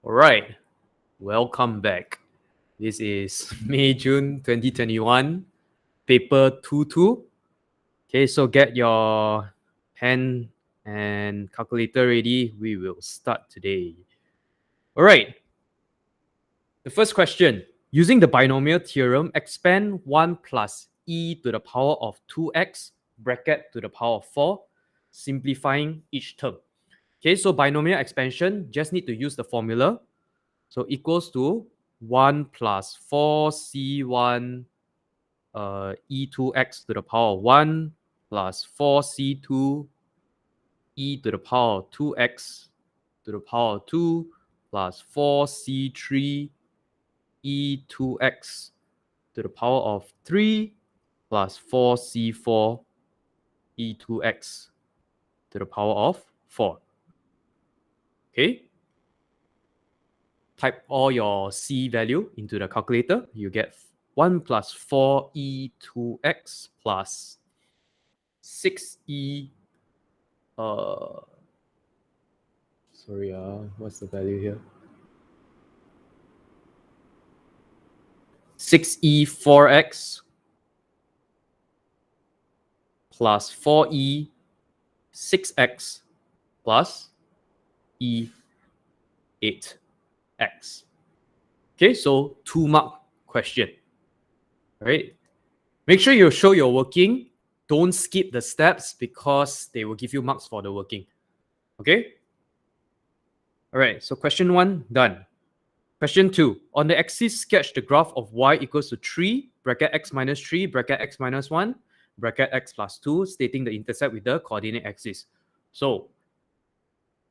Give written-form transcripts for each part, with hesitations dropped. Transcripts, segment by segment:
All right, welcome back. This is May-June 2021, paper 2-2. Okay, so get your pen and calculator ready. We will start today. All right, the first question. Using the binomial theorem, expand 1 plus e to the power of 2x bracket to the power of 4, simplifying each term. Okay, so binomial expansion, just need to use the formula. So equals to 1 plus 4c1 e2x to the power of 1 plus 4c2 e to the power of 2x to the power of 2 plus 4c3 e2x to the power of 3 plus 4c4 e2x to the power of 4. Okay? Type all your c value into the calculator. You get 1 plus 4e2x plus 6e. What's the value here? 6e4x plus 4e6x plus e8x. Okay, so 2-mark question. All right. Make sure you show your working. Don't skip the steps because they will give you marks for the working. Okay? All right, so question 1, done. Question 2, on the axis, sketch the graph of y equals to 3, bracket x minus 3, bracket x minus 1, bracket x plus 2, stating the intercept with the coordinate axis. So,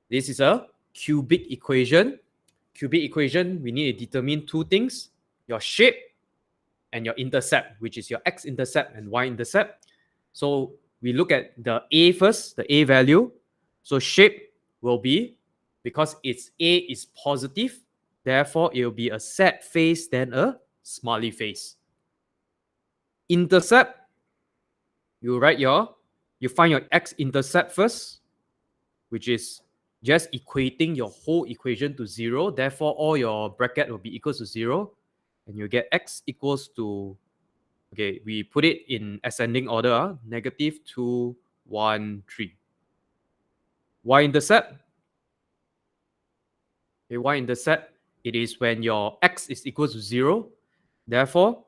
this is a cubic equation. Cubic equation, we need to determine two things, your shape and your intercept, which is your x-intercept and y-intercept. So, we look at the a first, the a value. So, shape will be, because its a is positive, therefore it will be a sad face then a smiley face. Intercept, you find your x-intercept first, which is just equating your whole equation to 0. Therefore, all your bracket will be equal to 0. And you get x equals to, okay, we put it in ascending order, negative 2, 1, 3. Y-intercept, okay, y-intercept, it is when your x is equal to 0. Therefore,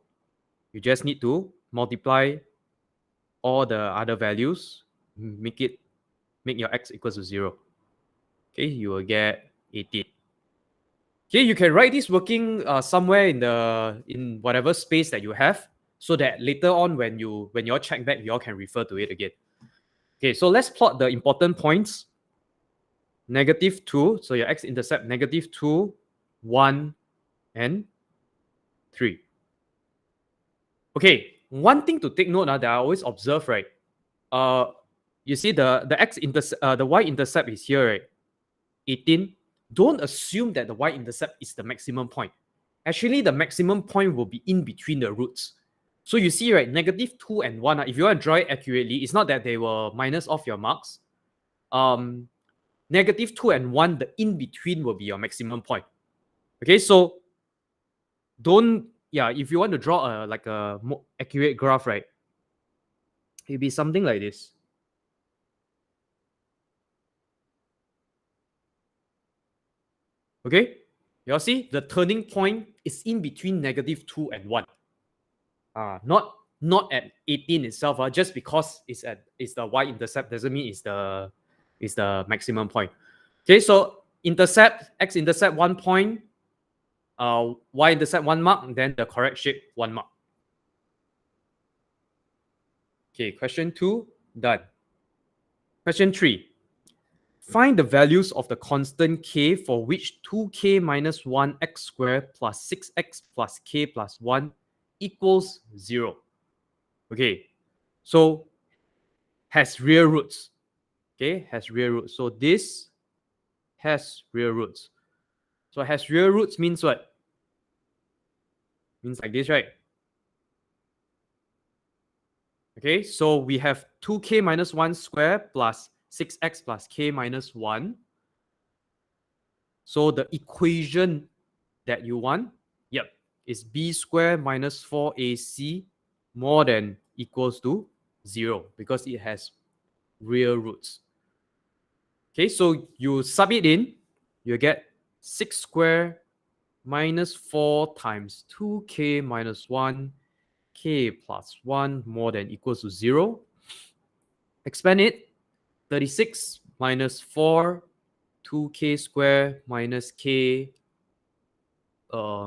you just need to multiply all the other values, make your x equals to 0. Okay, you will get 18. Okay, you can write this working somewhere in whatever space that you have, so that later on when you all check back, you all can refer to it again. Okay, so let's plot the important points. Negative 2, so your x-intercept negative 2, 1, and 3. Okay, one thing to take note that I always observe, right? You see the y-intercept is here, right? 18. Don't assume that the y-intercept is the maximum point. Actually, the maximum point will be in between the roots. So you see, right, negative 2 and 1, if you want to draw it accurately, it's not that they will minus off your marks. Negative 2 and 1, the in-between will be your maximum point. Okay, so if you want to draw a more accurate graph, right, it'll be something like this. Okay, you all see the turning point is in between negative 2 and 1. Not at 18 itself. Just because it's the y-intercept doesn't mean it's the maximum point. Okay, so x-intercept 1 point, y-intercept 1 mark, then the correct shape 1 mark. Okay, question 2, done. Question 3. Find the values of the constant k for which 2k minus 1x squared plus 6x plus k plus 1 equals 0. Okay, so has real roots. Okay, has real roots. So this has real roots. So has real roots means what? Means like this, right? Okay, so we have 2k minus 1 squared plus 6x plus k minus 1. So the equation that you want, yep, is b squared minus 4ac more than equals to 0 because it has real roots. Okay, so you sub it in, you get 6 squared minus 4 times 2k minus 1, k plus 1 more than equals to 0. Expand it, 36 minus 4, 2k squared minus k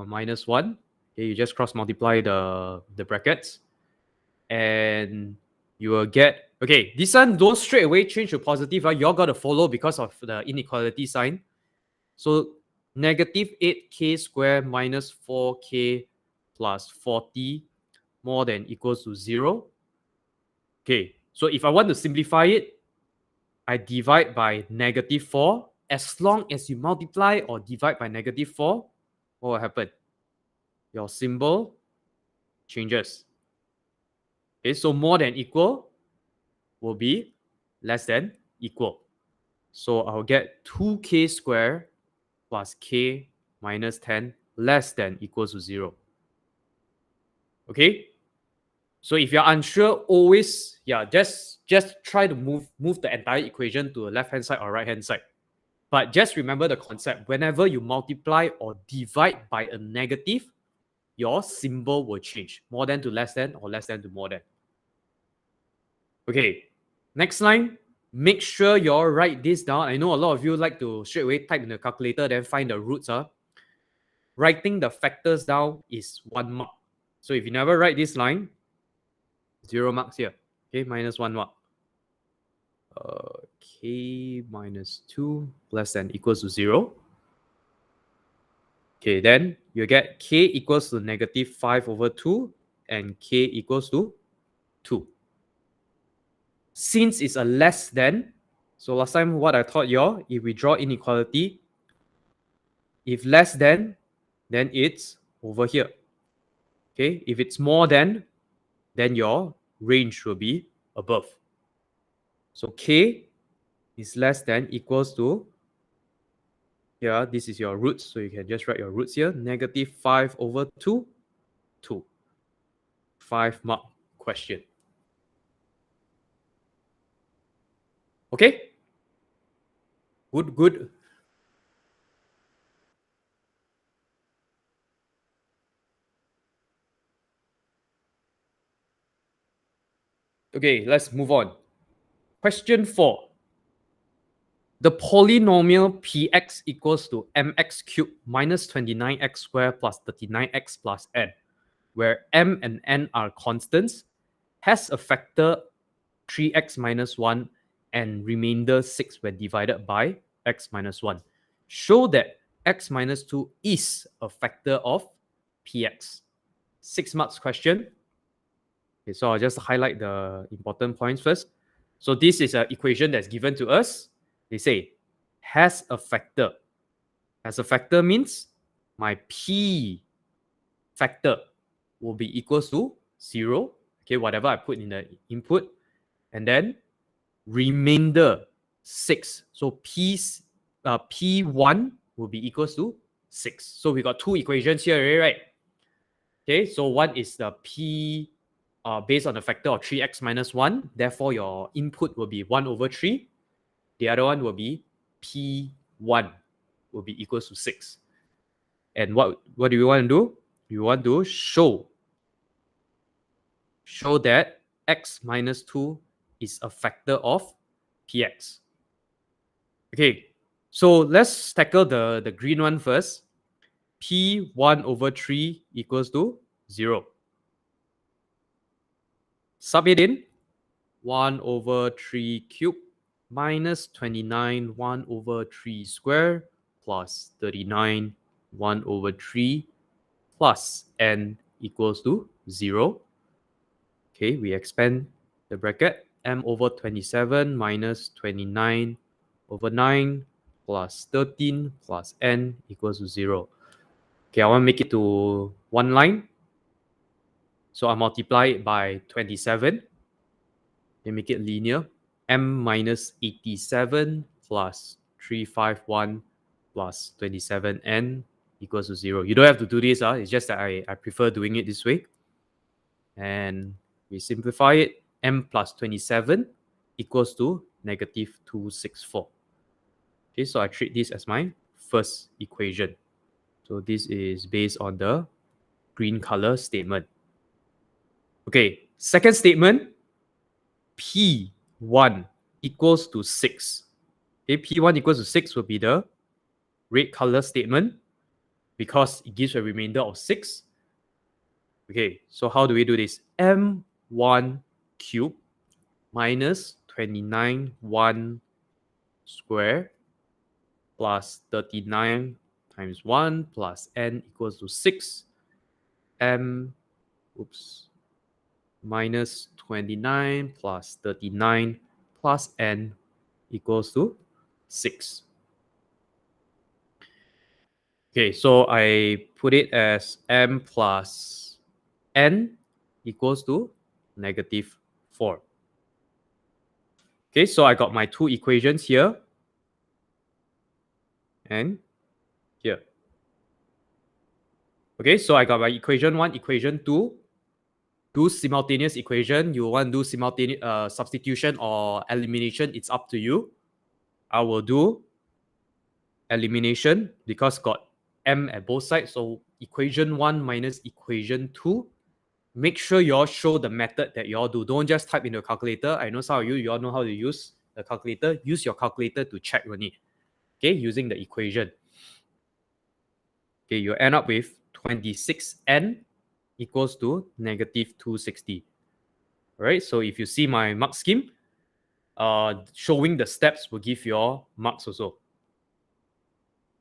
minus 1. Okay, you just cross multiply the brackets. And you will get, okay, this one don't straight away change to positive. You're got to follow because of the inequality sign. So negative 8k squared minus 4k plus 40 more than equals to 0. Okay, so if I want to simplify it, I divide by negative 4. As long as you multiply or divide by negative 4, what will happen? Your symbol changes. Okay, so more than equal will be less than equal. So I'll get 2k squared plus k minus 10 less than equals to 0. Okay? So if you're unsure, always, just try to move the entire equation to the left-hand side or right-hand side. But just remember the concept. Whenever you multiply or divide by a negative, your symbol will change. More than to less than or less than to more than. Okay, next line. Make sure you all write this down. I know a lot of you like to straight away type in the calculator, then find the roots. Writing the factors down is 1 mark. So if you never write this line, 0 marks here. Okay, minus 1 mark. K minus 2 less than equals to 0. Okay, then you get k equals to negative 5 over 2 and k equals to 2. Since it's a less than, so last time what I taught y'all, if we draw inequality, if less than, then it's over here. Okay, if it's more than, then your range will be above. So k is less than equals to, here, this is your roots, so you can just write your roots here, negative 5 over 2, 2. 5 mark question. Okay? Good, good. Okay, let's move on. Question 4. The polynomial px equals to mx cubed minus 29x squared plus 39x plus n, where m and n are constants, has a factor 3x minus 1 and remainder 6 when divided by x minus 1. Show that x minus 2 is a factor of px. 6 marks question. Okay, so I'll just highlight the important points first. So this is an equation that's given to us. They say has a factor. Has a factor means my p factor will be equals to 0. Okay, whatever I put in the input. And then remainder 6. So P1 will be equals to 6. So we got two equations here already, right? Okay, so one is the P based on the factor of 3x minus 1. Therefore, your input will be 1 over 3. The other one will be P1 will be equals to 6. And what do we want to do? We want to show that x minus 2 is a factor of px. Okay, so let's tackle the green one first. P1 over 3 equals to 0. Sub it in. 1 over 3 cubed minus 29 1 over 3 square plus 39 1 over 3 plus n equals to 0. Okay, we expand the bracket. M over 27 minus 29 over 9 plus 13 plus n equals to 0. Okay, I want to make it to one line. So I multiply it by 27. They make it linear. M minus 87 plus 351 plus 27n equals to 0. You don't have to do this. It's just that I prefer doing it this way. And we simplify it. M plus 27 equals to negative 264. Okay, so I treat this as my first equation. So this is based on the green color statement. Okay, second statement, P1 equals to 6. Okay, P1 equals to 6 will be the red color statement because it gives a remainder of 6. Okay, so how do we do this? M1 cube minus 29 1 square plus 39 times 1 plus n equals to 6. M, minus 29 plus 39 plus n equals to 6. Okay, so I put it as m plus n equals to negative 4. Okay, so I got my two equations here and here. Okay, so I got my equation 1, equation 2. Do simultaneous equation. You want to do simultaneous substitution or elimination, it's up to you. I will do elimination because got m at both sides. So equation 1 minus equation 2. Make sure you all show the method that you all do. Don't just type in the calculator. I know some of you all know how to use the calculator. Use your calculator to check only. Okay, using the equation. Okay, you end up with 26n equals to negative 260. All right, so if you see my mark scheme, showing the steps will give your marks also.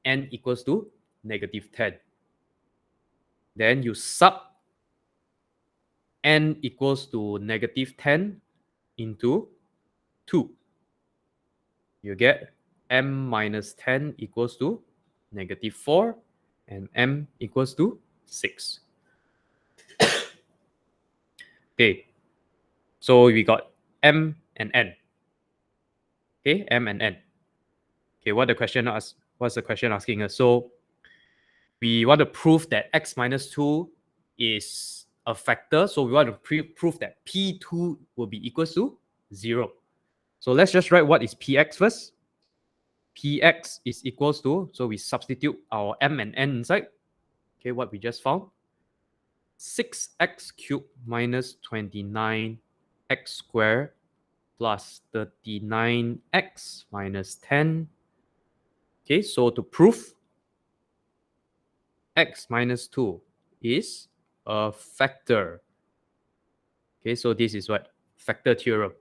N equals to negative 10. Then you sub n equals to negative 10 into 2. You get m minus 10 equals to negative 4 and m equals to 6. Okay, so we got m and n. Okay, m and n. Okay, what's the question asking us? So we want to prove that x minus 2 is a factor. So we want to prove that P2 will be equals to 0. So let's just write what is Px first. Px is equals to, so we substitute our m and n inside. Okay, what we just found. 6x cubed minus 29x squared plus 39x minus 10. Okay, so to prove x minus 2 is a factor. Okay, so this is what? Factor theorem.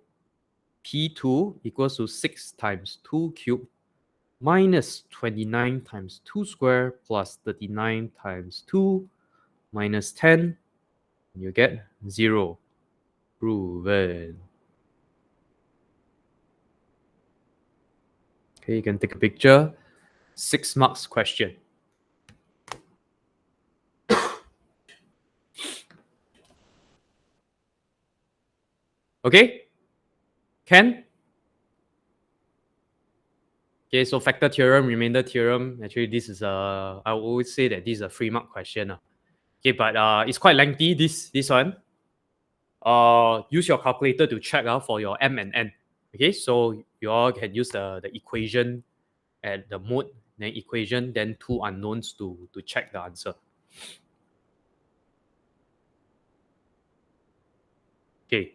P2 equals to 6 times 2 cubed minus 29 times 2 square plus 39 times 2 minus 10. You get 0. Proven. Okay, you can take a picture. 6 marks question. Okay? Can? Okay, so factor theorem, remainder theorem. Actually, this is I always say that this is a 3-mark question. Okay, but it's quite lengthy, this one. Use your calculator to check for your m and n. Okay, so you all can use the equation at the mode, then equation, then two unknowns to check the answer. Okay,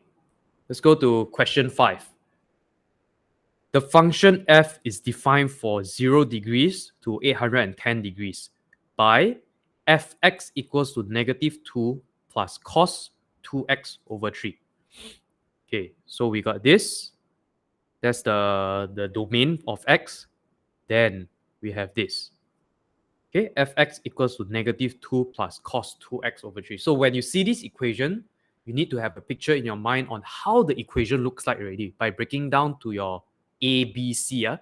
let's go to question 5. The function f is defined for 0 degrees to 810 degrees by fx equals to negative 2 plus cos 2x over 3. Okay, so we got this. That's the domain of x. Then we have this. Okay, fx equals to negative 2 plus cos 2x over 3. So when you see this equation, you need to have a picture in your mind on how the equation looks like already by breaking down to your A, B, C. Okay,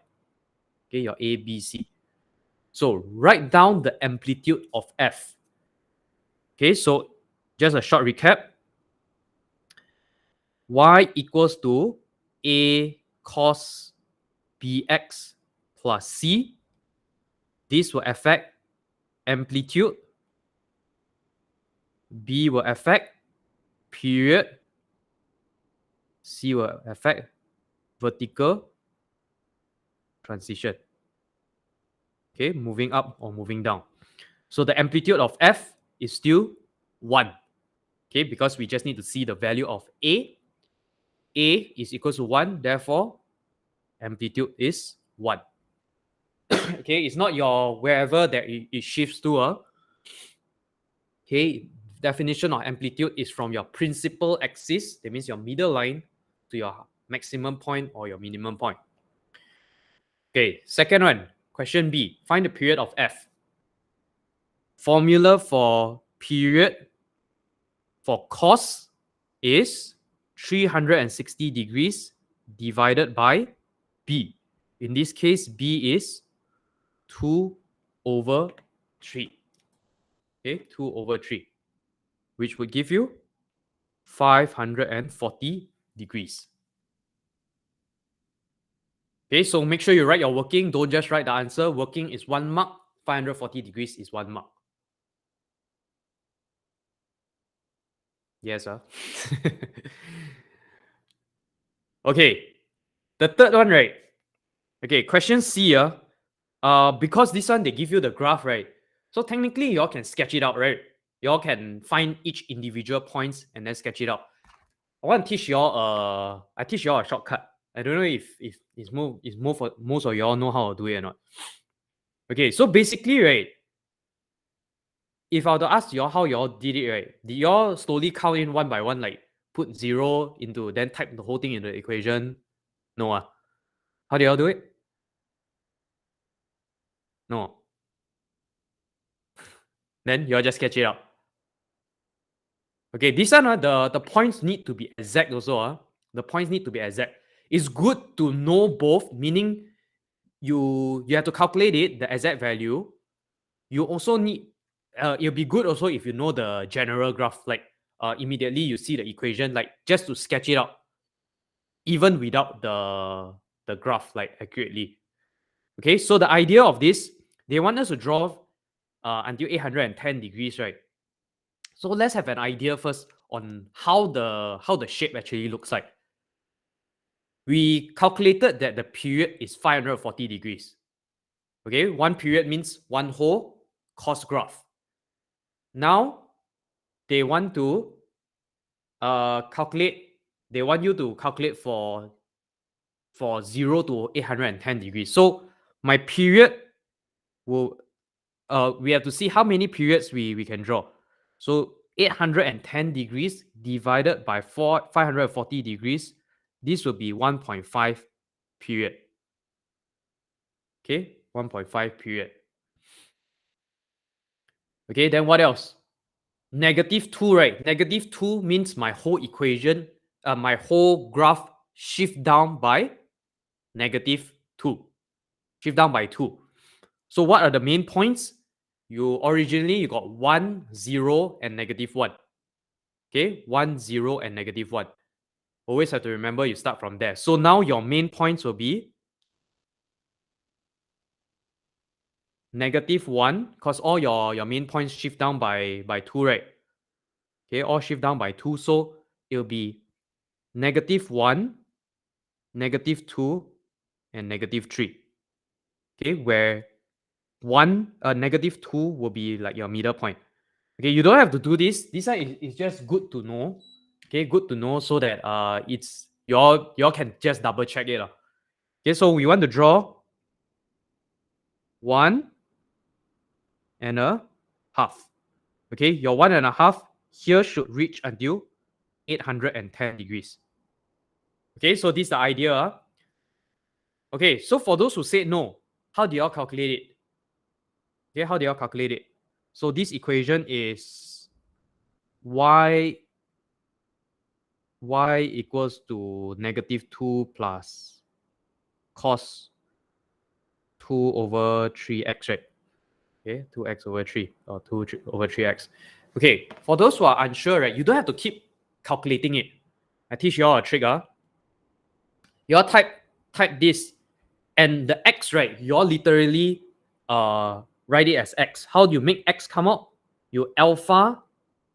your A, B, C. So write down the amplitude of f. Okay, so just a short recap. Y equals to A cos bx plus c this will affect amplitude, B will affect period, C will affect vertical transition. Okay, moving up or moving down. So the amplitude of F is still 1. Okay, because we just need to see the value of A. A is equal to 1, therefore amplitude is 1. Okay, it's not your wherever that it shifts to. Okay, definition of amplitude is from your principal axis, that means your middle line, to your maximum point or your minimum point. Okay, second one, question B. Find the period of F. Formula for period for cos is 360 degrees divided by B. In this case, B is 2 over 3. Okay, 2 over 3, which would give you 540 degrees. Okay, so make sure you write your working. Don't just write the answer. Working is 1 mark. 540 degrees is 1 mark. Yes, sir. Okay, the third one, right? Okay, question C. Because this one, they give you the graph, right? So technically, you all can sketch it out, right? You all can find each individual points and then sketch it out. I want to teach you all I teach you all a shortcut. I don't know if most of y'all know how to do it or not. Okay, so basically, right, if I were to ask y'all how y'all did it, right, did y'all slowly count in one by one, like put 0 into, then type the whole thing into the equation? No. How do y'all do it? No. Then y'all just sketch it out. Okay, this one, the points need to be exact also. The points need to be exact. It's good to know both, meaning you have to calculate it, the exact value. You also need, it'll be good also if you know the general graph, like immediately you see the equation, like just to sketch it out, even without the graph, like accurately. Okay, so the idea of this, they want us to draw until 810 degrees, right? So let's have an idea first on how the shape actually looks like. We calculated that the period is 540 degrees. Okay, one period means one whole cos graph. Now, they want to calculate, they want you to calculate for 0 to 810 degrees. So my period will, we have to see how many periods we can draw. So 810 degrees divided by 540 degrees, this will be 1.5 period. Okay, 1.5 period. Okay, then what else? -2, right? -2 means my whole equation, my whole graph shift down by -2. Shift down by 2. So what are the main points? You got 1, 0, and -1. Okay, 1, 0, and -1. Always have to remember you start from there. So now your main points will be -1, because all your main points shift down by 2, right? Okay, all shift down by 2. So it'll be -1, -2, and -3. Okay, where -2 will be like your middle point. Okay, you don't have to do this. This one is just good to know. Okay, good to know so that it's y'all can just double check it. Okay, so we want to draw 1.5. Okay, your 1.5 here should reach until 810 degrees. Okay, so this is the idea. Okay, so for those who say no, how do y'all calculate it? Okay, how do y'all calculate it? So this equation is y equals to -2 plus cos 2 over 3x, right? Okay, 2x over 3 or 2 over 3x. Okay, for those who are unsure, right, you don't have to keep calculating it. I teach you all a trick. You all type this, and the x, right, you all literally write it as x. How do you make x come out? You alpha,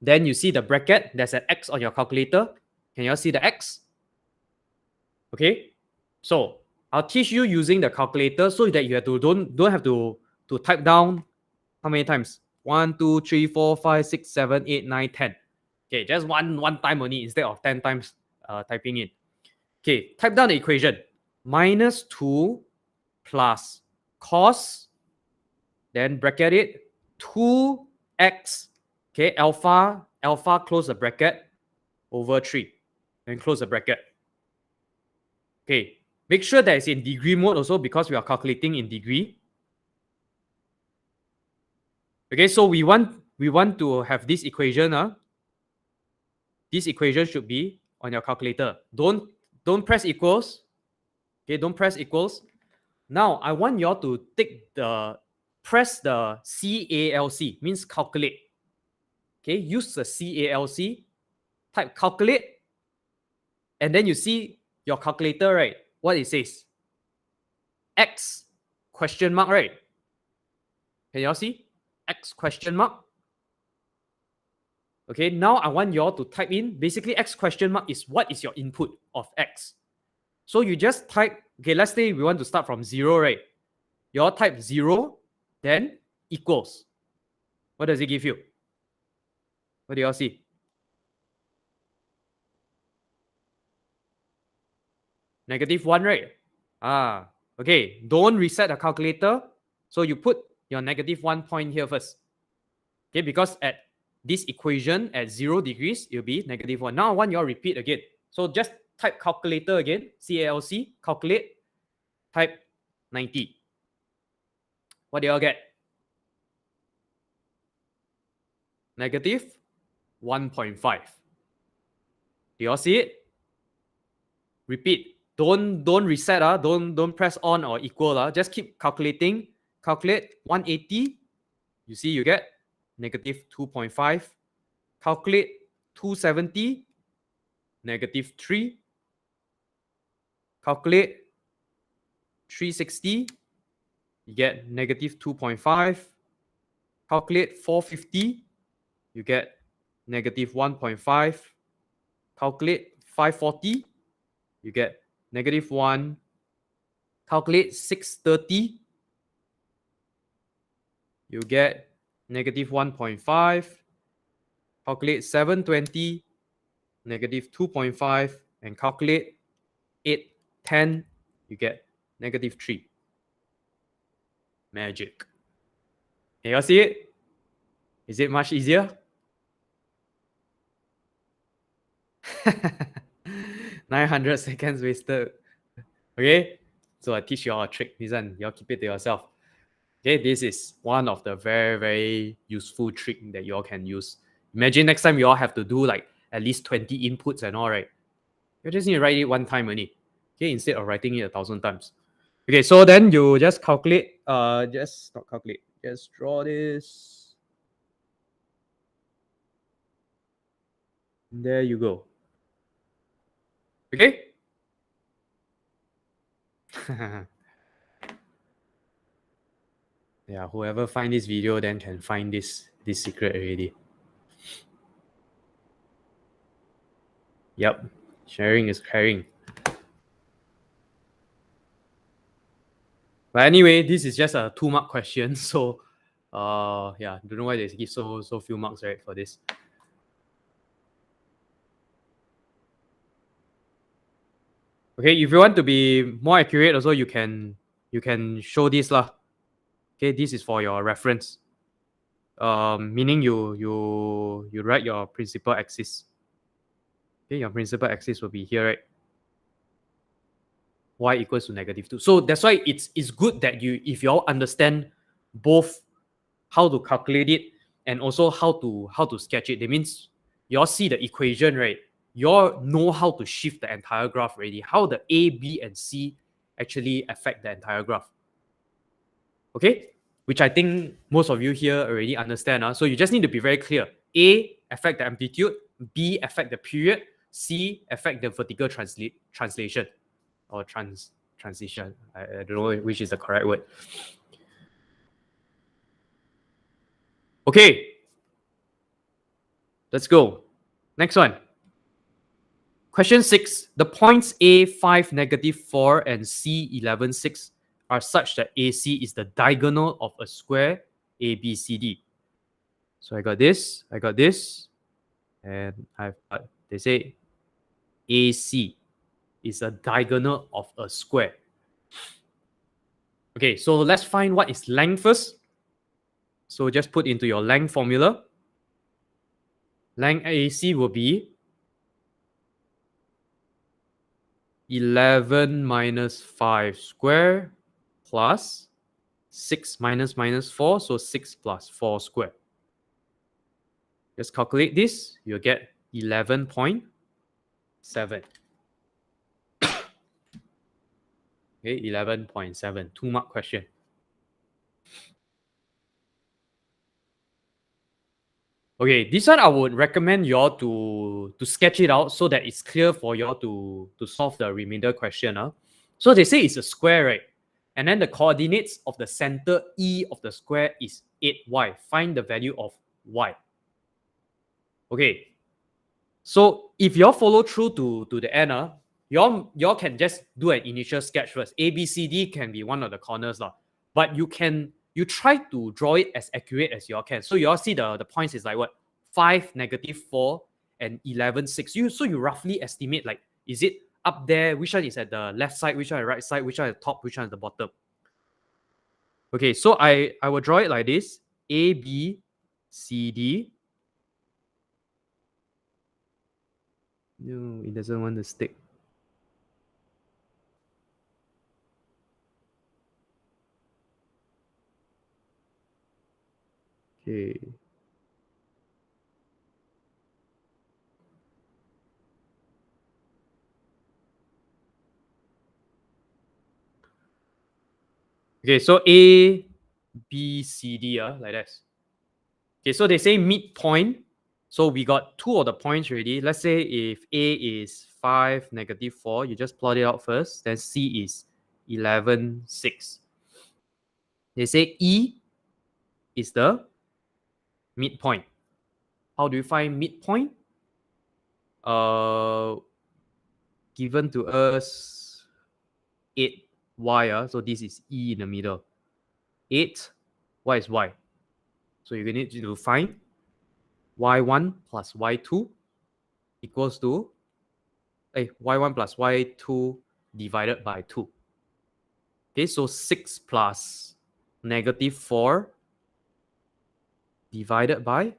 then you see the bracket. There's an x on your calculator. Can you all see the x? Okay, so I'll teach you using the calculator so that you have to don't have to type down how many times. 1, 2, 3, 4, 5, 6, 7, 8, 9, 10. Okay, just one time only instead of 10 times typing in. Okay, type down the equation. Minus 2 plus cos, then bracket it, 2x, okay, alpha, close the bracket, over 3. Then close the bracket. Okay, make sure that it's in degree mode also because we are calculating in degree. Okay, so we want to have this equation. This equation should be on your calculator. Don't press equals. Okay, don't press equals. Now I want you all to press the CALC, means calculate. Okay, use the CALC, type calculate, and then you see your calculator, right? What it says? X question mark, right? Can you all see? X question mark. Okay, now I want you all to type in, basically X question mark is what is your input of X. So you just type, okay, let's say we want to start from 0, right? You all type 0, then equals. What does it give you? What do you all see? -1, right? Okay, don't reset the calculator. So you put your -1 point here first. Okay, because at this equation at 0 degrees, it'll be -1. Now I want you all repeat again. So just type calculator again, CALC, calculate, type 90. What do you all get? -1.5. Do you all see it? Repeat. Don't reset. Don't press on or equal. Just keep calculating. Calculate 180. You see, you get -2.5. Calculate 270. -3. Calculate 360. You get -2.5. Calculate 450. You get -1.5. Calculate 540. You get -1. Calculate 630. You get -1.5. Calculate 720. -2.5. And calculate 810. You get -3. Magic. Can you all see it? Is it much easier? 900 seconds wasted. Okay, so I teach you all a trick. This one, you all keep it to yourself. Okay, this is one of the very, very useful trick that you all can use. Imagine next time you all have to do like at least 20 inputs and all, right? You just need to write it one time only. Okay, instead of writing it 1,000 times. Okay, so then you just calculate, just not calculate, just draw this. There you go. Okay. Yeah, whoever find this video then can find this secret already. Yep, sharing is caring. But anyway, this is just a 2-mark question, so yeah, don't know why they give so few marks, right, for this. Okay, if you want to be more accurate, also you can show this lah. Okay, this is for your reference. Meaning you write your principal axis. Okay, your principal axis will be here, right? Y equals to -2. So that's why it's good that if you all understand both how to calculate it and also how to sketch it. That means you all see the equation, right? You all know how to shift the entire graph already. How the A, B, and C actually affect the entire graph. Okay? Which I think most of you here already understand. So you just need to be very clear. A affect the amplitude, B affect the period, C affect the vertical translation or transition. I don't know which is the correct word. Okay. Let's go. Next one. Question 6. The points A 5, -4 and C 11, 6 are such that AC is the diagonal of a square ABCD. So I got this, and I've got, they say AC is a diagonal of a square. Okay, so let's find what is length first. So just put into your length formula. Length AC will be 11 minus 5 square plus 6 minus 4, so 6 plus 4 square. Just calculate this, you'll get 11.7. Okay, 11.7, 2-mark question. Okay, this one I would recommend y'all to sketch it out so that it's clear for y'all to solve the remainder question. So they say it's a square, right? And then the coordinates of the center E of the square is 8y. Find the value of y. Okay, so if y'all follow through to the end, y'all can just do an initial sketch first. A, B, C, D can be one of the corners, but you try to draw it as accurate as y'all can. So y'all see the points is like what? 5, -4, and 11, 6. So you roughly estimate, like, is it up there? Which one is at the left side? Which one at the right side? Which one at the top? Which one at the bottom? Okay, so I will draw it like this. A, B, C, D. No, it doesn't want to stick. Okay. Okay, so A, B, C, D, like this. Okay, so they say midpoint. So we got 2 of the points already. Let's say if A is 5, -4, you just plot it out first. Then C is 11, 6. They say E is the midpoint. How do you find midpoint? Given to us 8y, so this is E in the middle. 8, what is y? So you need to find y1 plus y2 equals to y1 plus y2 divided by 2. Okay, so 6 plus -4 divided by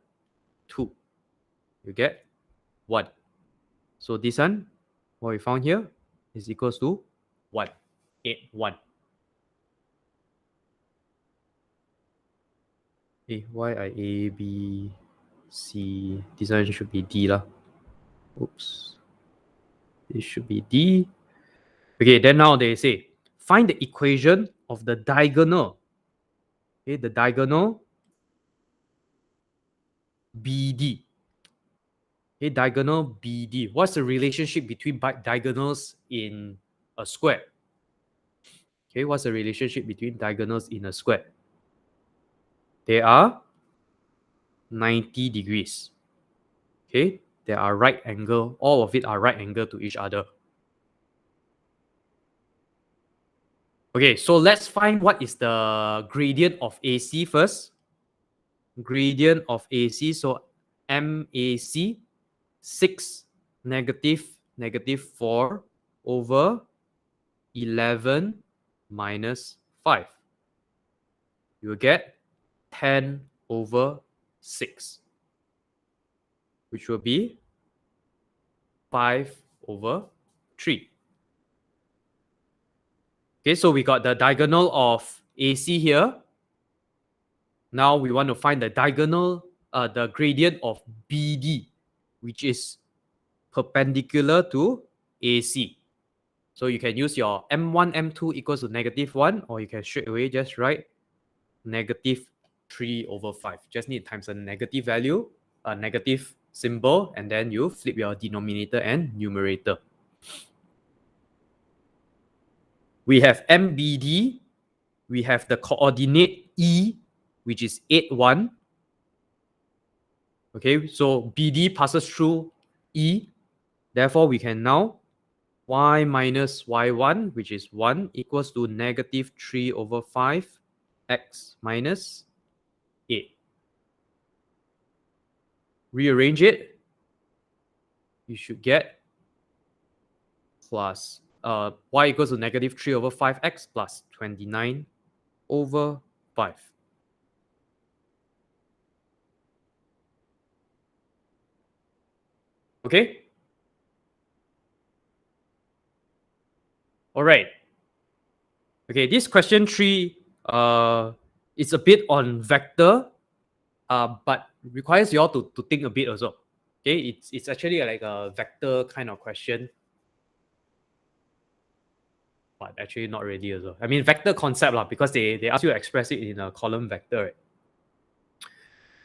2. You get 1. So this one, what we found here, is equals to 1. 8, 1. Why are A, B, C? This one should be D lah. Oops. This should be D. Okay, then now they say, find the equation of the diagonal. Okay, the diagonal BD. Okay, diagonal BD. What's the relationship between diagonals in a square? Okay, what's the relationship between diagonals in a square? They are 90 degrees. Okay, they are right angle. All of it are right angle to each other. Okay, so let's find what is the gradient of AC first. Gradient of AC, so MAC, 6, -4 over 11 minus 5. You will get 10 over 6, which will be 5 over 3. Okay, so we got the diagonal of AC here. Now we want to find the diagonal, the gradient of BD, which is perpendicular to AC. So you can use your M1, M2 equals to -1, or you can straight away just write -3 over 5. Just need times a negative value, a negative symbol, and then you flip your denominator and numerator. We have MBD, we have the coordinate E, which is 8, 1, Okay, so BD passes through E. Therefore, we can now y minus y1, which is 1, equals to negative 3 over 5 x minus 8. Rearrange it. You should get plus y equals to negative 3 over 5x plus 29 over 5. Okay? All right. Okay, this question 3 it's a bit on vector, but requires you all to think a bit also. Okay, it's actually like a vector kind of question, but actually not really also. I mean, vector concept lah, because they ask you to express it in a column vector. Right?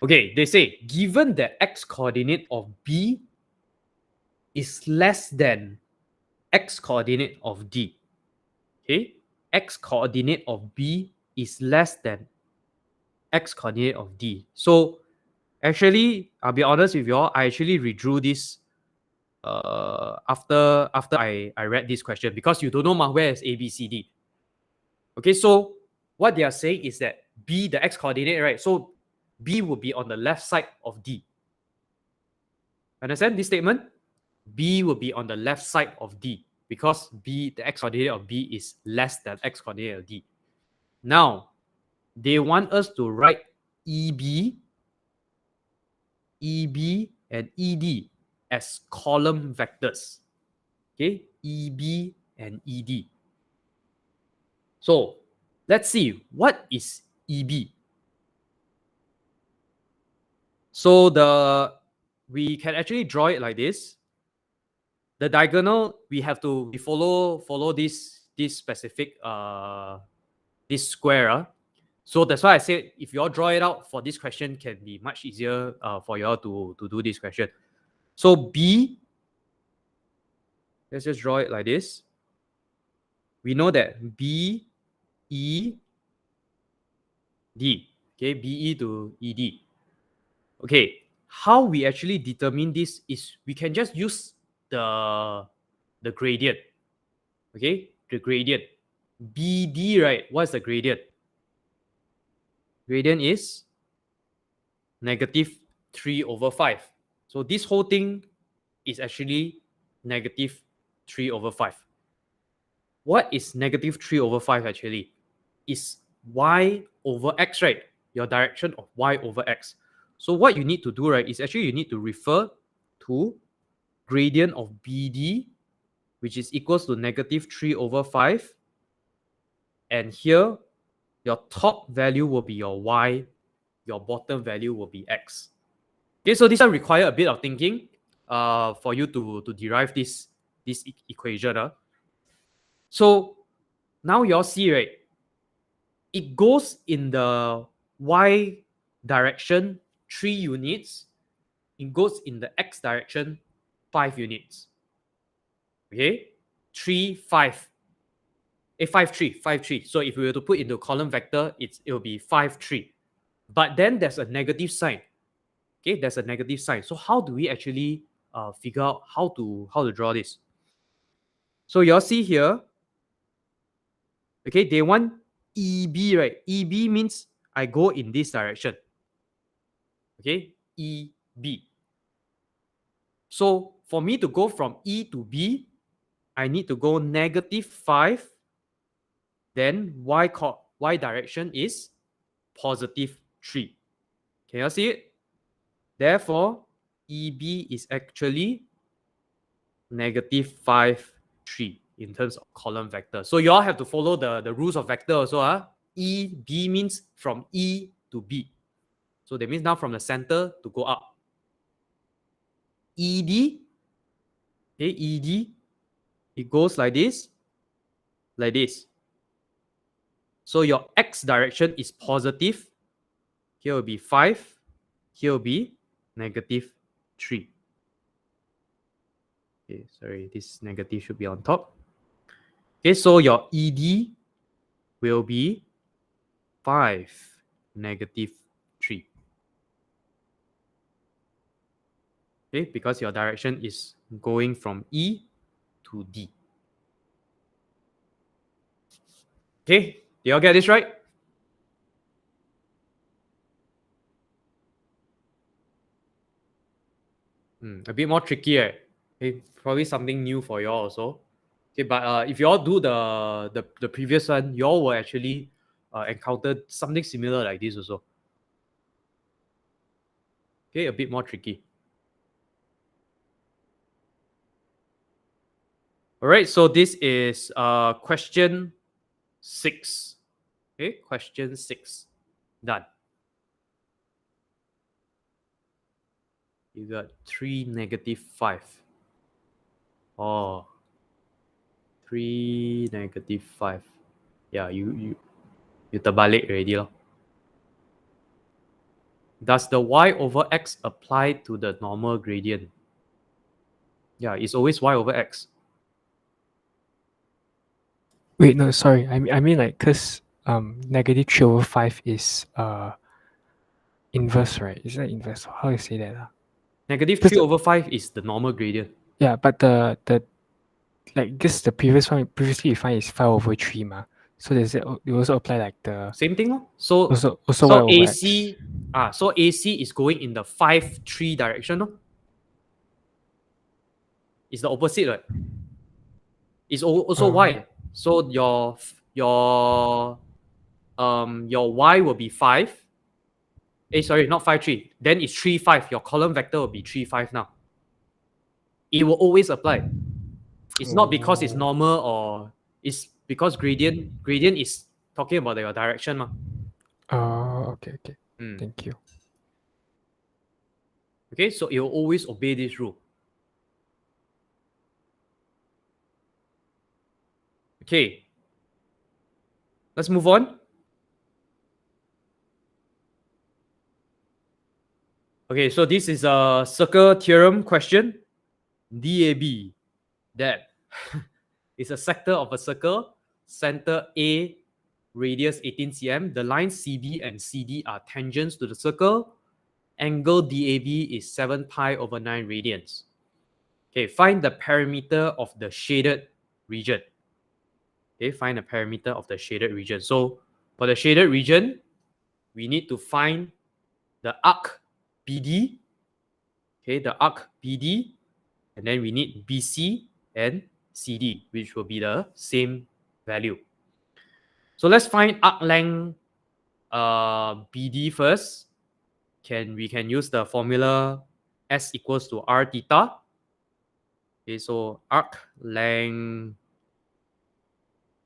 Okay, they say given that x coordinate of B is less than x coordinate of D. Okay, x coordinate of B is less than x coordinate of D. So actually, I'll be honest with you all, I actually redrew this after I read this question, because you don't know where is A, B, C, D. Okay, so what they are saying is that B, the x coordinate, right? So B will be on the left side of D. Understand this statement? B will be on the left side of D, because B, the x coordinate of B is less than x coordinate of D. Now, they want us to write EB, and ED as column vectors. Okay, EB and ED. So let's see, what is EB? So we can actually draw it like this. The diagonal, we have to follow this specific this square. So that's why I said if you all draw it out for this question, can be much easier for you all to do this question. So B, let's just draw it like this. We know that B, E, D. Okay, BE to ED. Okay, how we actually determine this is we can just use the gradient. Okay, the gradient. BD, right? What's the gradient? Gradient is negative 3 over 5. So this whole thing is actually negative 3 over 5. What is negative 3 over 5 actually? Is y over x, right? Your direction of y over x. So what you need to do, right, is actually you need to refer to gradient of BD, which is equals to negative 3 over 5. And here, your top value will be your y, your bottom value will be x. Okay, so this one require a bit of thinking for you to derive this equation. So now you all see, right, it goes in the y direction 3 units. It goes in the x direction 5 units. Okay, 3, 5. 5, 3, 5, 3. So if we were to put into column vector, it will be 5, 3. But then there's a negative sign. Okay, there's a negative sign. So how do we actually figure out how to draw this? So you all see here, okay, they want EB, right? EB means I go in this direction. Okay, EB. So for me to go from E to B, I need to go negative 5. Then y direction is positive 3. Can you see it? Therefore, EB is actually negative 5, 3 in terms of column vector. So you all have to follow the rules of vector also. EB means from E to B. So that means now from the center to go up. ED, okay, ED, it goes like this, like this. So your x direction is positive. Here will be 5. Here will be negative 3. Okay, sorry, this negative should be on top. Okay, so your ED will be 5, negative 3. Okay, because your direction is going from E to D. Okay, do y'all get this right? A bit more tricky, right? Okay, probably something new for y'all also. Okay, but if y'all do the previous one, y'all will actually encounter something similar like this also. Okay, a bit more tricky. All right, so this is question 6. Okay, question 6. Done. You got 3, -5. Oh, 3, -5. Yeah, you terbalik already lor. Does the y over x apply to the normal gradient? Yeah, it's always y over x. Wait, no, sorry. I mean like, cause -3/5 is inverse, right? Is that inverse? How you say that? -3/5 is the normal gradient. Yeah, but the like this the previously you find is 5/3 ma. So does it you also apply like the Same thing, lor. So also y over AC so AC is going in the 5, 3 direction, lor. It's the opposite, right? It's also y. So your y will be 5. Sorry, not 5, 3. Then it's 3, 5. Your column vector will be 3, 5 now. It will always apply. It's not because it's normal or it's because gradient is talking about your direction. Ma. Oh, okay. Mm. Thank you. Okay, so it will always obey this rule. Okay, let's move on. Okay, so this is a circle theorem question. DAB, that is a sector of a circle, center A, radius 18 cm. The lines CB and CD are tangents to the circle. Angle DAB is 7 pi over 9 radians. Okay, find the perimeter of the shaded region. Okay, find the perimeter of the shaded region. So for the shaded region, we need to find the arc BD. Okay, the arc BD, and then we need BC and CD, which will be the same value. So let's find arc length BD first. We can use the formula S equals to R theta. Okay, so arc length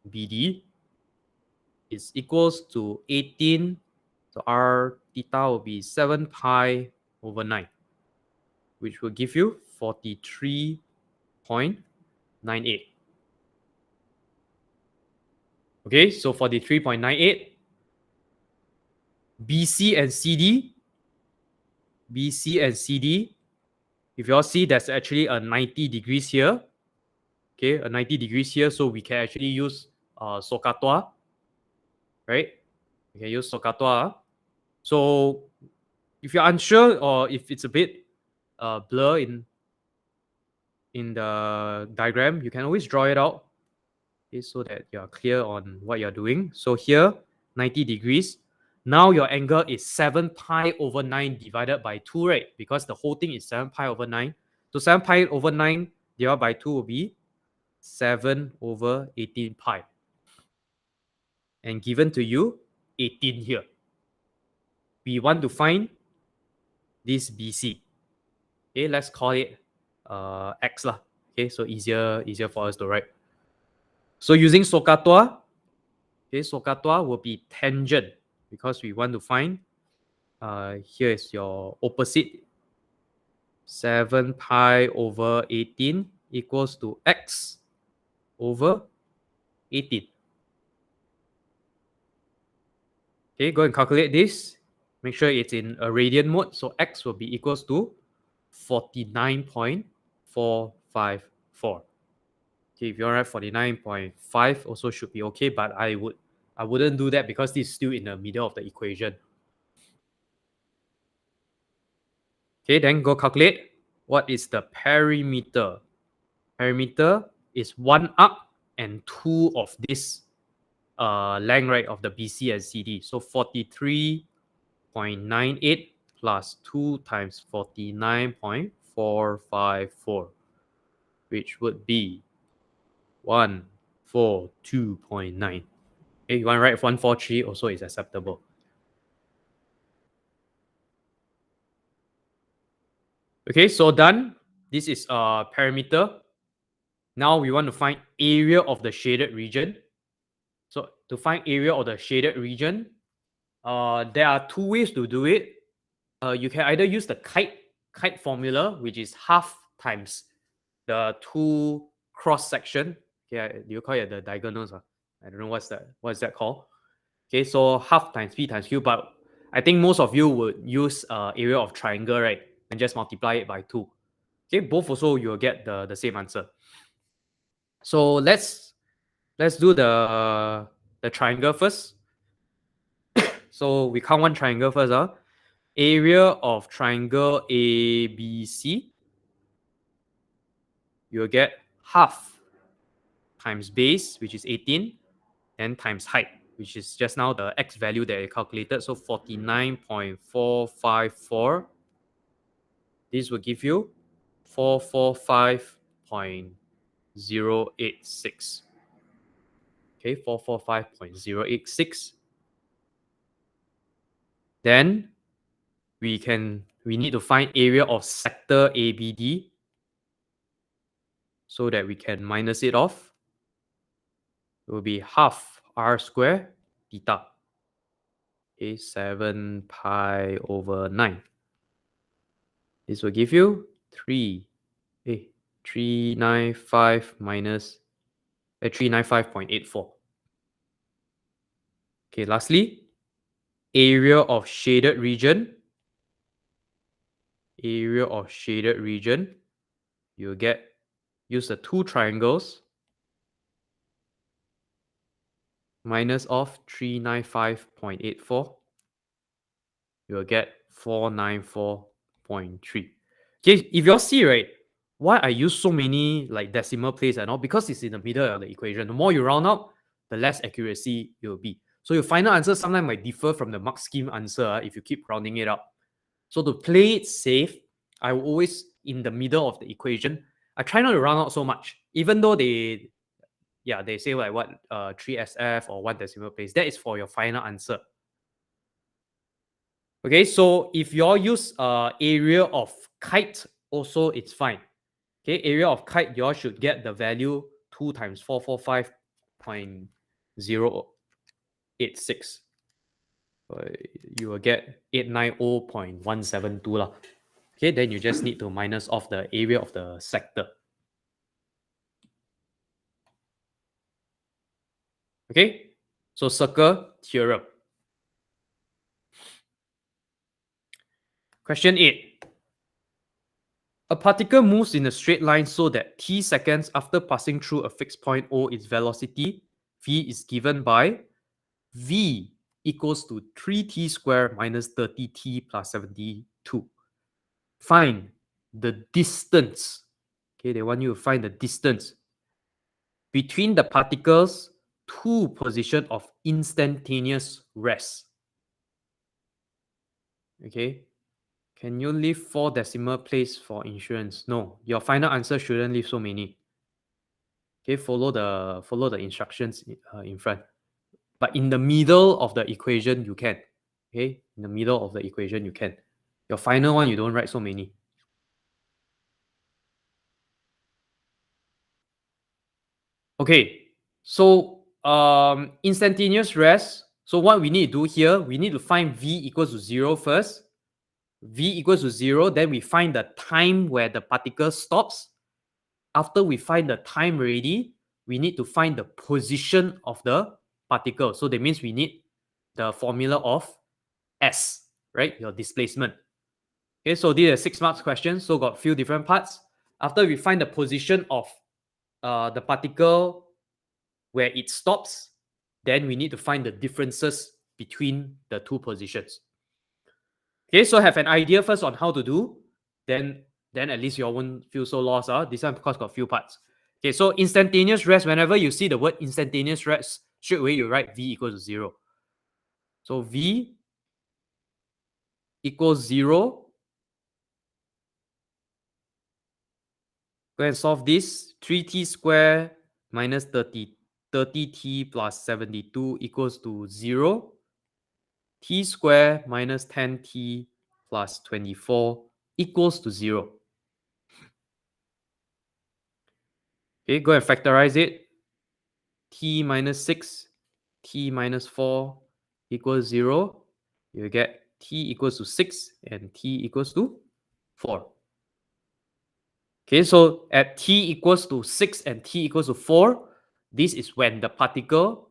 BD is equals to 18. So R theta will be 7 pi over 9, which will give you 43.98. Okay, so 43.98. BC and CD, if you all see, there's actually a 90 degrees here. Okay, a 90 degrees here, so we can actually use SOHCAHTOA, right? We can use SOHCAHTOA. So if you're unsure or if it's a bit blur in the diagram, you can always draw it out, okay, so that you're clear on what you're doing. So here, 90 degrees. Now your angle is 7 pi over 9 divided by 2, right? Because the whole thing is 7 pi over 9. So 7 pi over 9 divided by 2 will be 7 over 18 pi. And given to you, 18 here. We want to find this BC. Okay, let's call it X lah. Okay, so easier for us to write. So using SOHCAHTOA, okay, SOHCAHTOA will be tangent because we want to find, here is your opposite, 7 pi over 18 equals to X over 18. Okay, go and calculate this. Make sure it's in a radian mode. So X will be equals to 49.454. Okay, if you're at 49.5, also should be okay, but I wouldn't do that because this is still in the middle of the equation. Okay, then go calculate. what is the perimeter? Perimeter is 1 arc and 2 of this length, right, of the BC and CD. So 43.98 plus 2 times 49.454, which would be 142.9. Okay, you want to write 143 also is acceptable. Okay, so done. This is perimeter. Now we want to find area of the shaded region. So to find area of the shaded region, there are two ways to do it. You can either use the kite formula, which is half times the two cross section. Okay, you call it the diagonals. I don't know what's that called. Okay, so half times p times q, but I think most of you would use area of triangle, right? And just multiply it by 2. Okay, both also you'll get the same answer. So let's do the triangle first. So we count one triangle first. Area of triangle ABC, you'll get half times base, which is 18, and times height, which is just now the x value that I calculated. So 49.454. This will give you 445.086. Okay, 445.086. Then we need to find area of sector ABD so that we can minus it off. It will be half r square theta. Okay, 7 pi over 9. This will give you 395 minus 395.84. Okay, lastly, area of shaded region. Area of shaded region, you'll use the two triangles minus of 395.84. You'll get 494.3. Okay, if you all see, right, why I use so many like decimal place and all, because it's in the middle of the equation. The more you round up, the less accuracy it will be. So your final answer sometimes might differ from the mark scheme answer if you keep rounding it up. So to play it safe, I will always, in the middle of the equation, I try not to round out so much. Even though they say like what 3SF or 1 decimal place, that is for your final answer. Okay, so if you all use area of kite, also it's fine. Okay, area of kite, you all should get the value 2 times 445.086. You will get 890.172 lah. Okay, then you just need to minus off the area of the sector. Okay, so circle theorem. Question 8. A particle moves in a straight line so that t seconds after passing through a fixed point O, its velocity v is given by v equals to 3t squared minus 30t plus 72. Find the distance. Okay, they want you to find the distance between the particles to position of instantaneous rest. Okay, can you leave 4 decimal place for insurance? No, your final answer shouldn't leave so many. Okay, follow the instructions in front. But in the middle of the equation, you can. Okay, in the middle of the equation, you can. Your final one, you don't write so many. Okay, so instantaneous rest. So what we need to do here, we need to find v equals to 0 first. V equals to 0, then we find the time where the particle stops. After we find the time already, we need to find the position of the particle. So that means we need the formula of S, right? Your displacement. Okay, so these are 6 marks questions. So got a few different parts. After we find the position of the particle where it stops, then we need to find the differences between the two positions. Okay, so have an idea first on how to do. Then then at least you all won't feel so lost. This one because got few parts. Okay, so instantaneous rest, whenever you see the word instantaneous rest, straight away you write V equals to 0. So V equals 0. Go and solve this. 3t squared minus 30t plus 72 equals to 0. T squared minus 10t plus 24 equals to 0. Okay, go and factorize it. T minus 6, t minus 4 equals 0. You get t equals to 6 and t equals to 4. Okay, so at t equals to 6 and t equals to 4, this is when the particle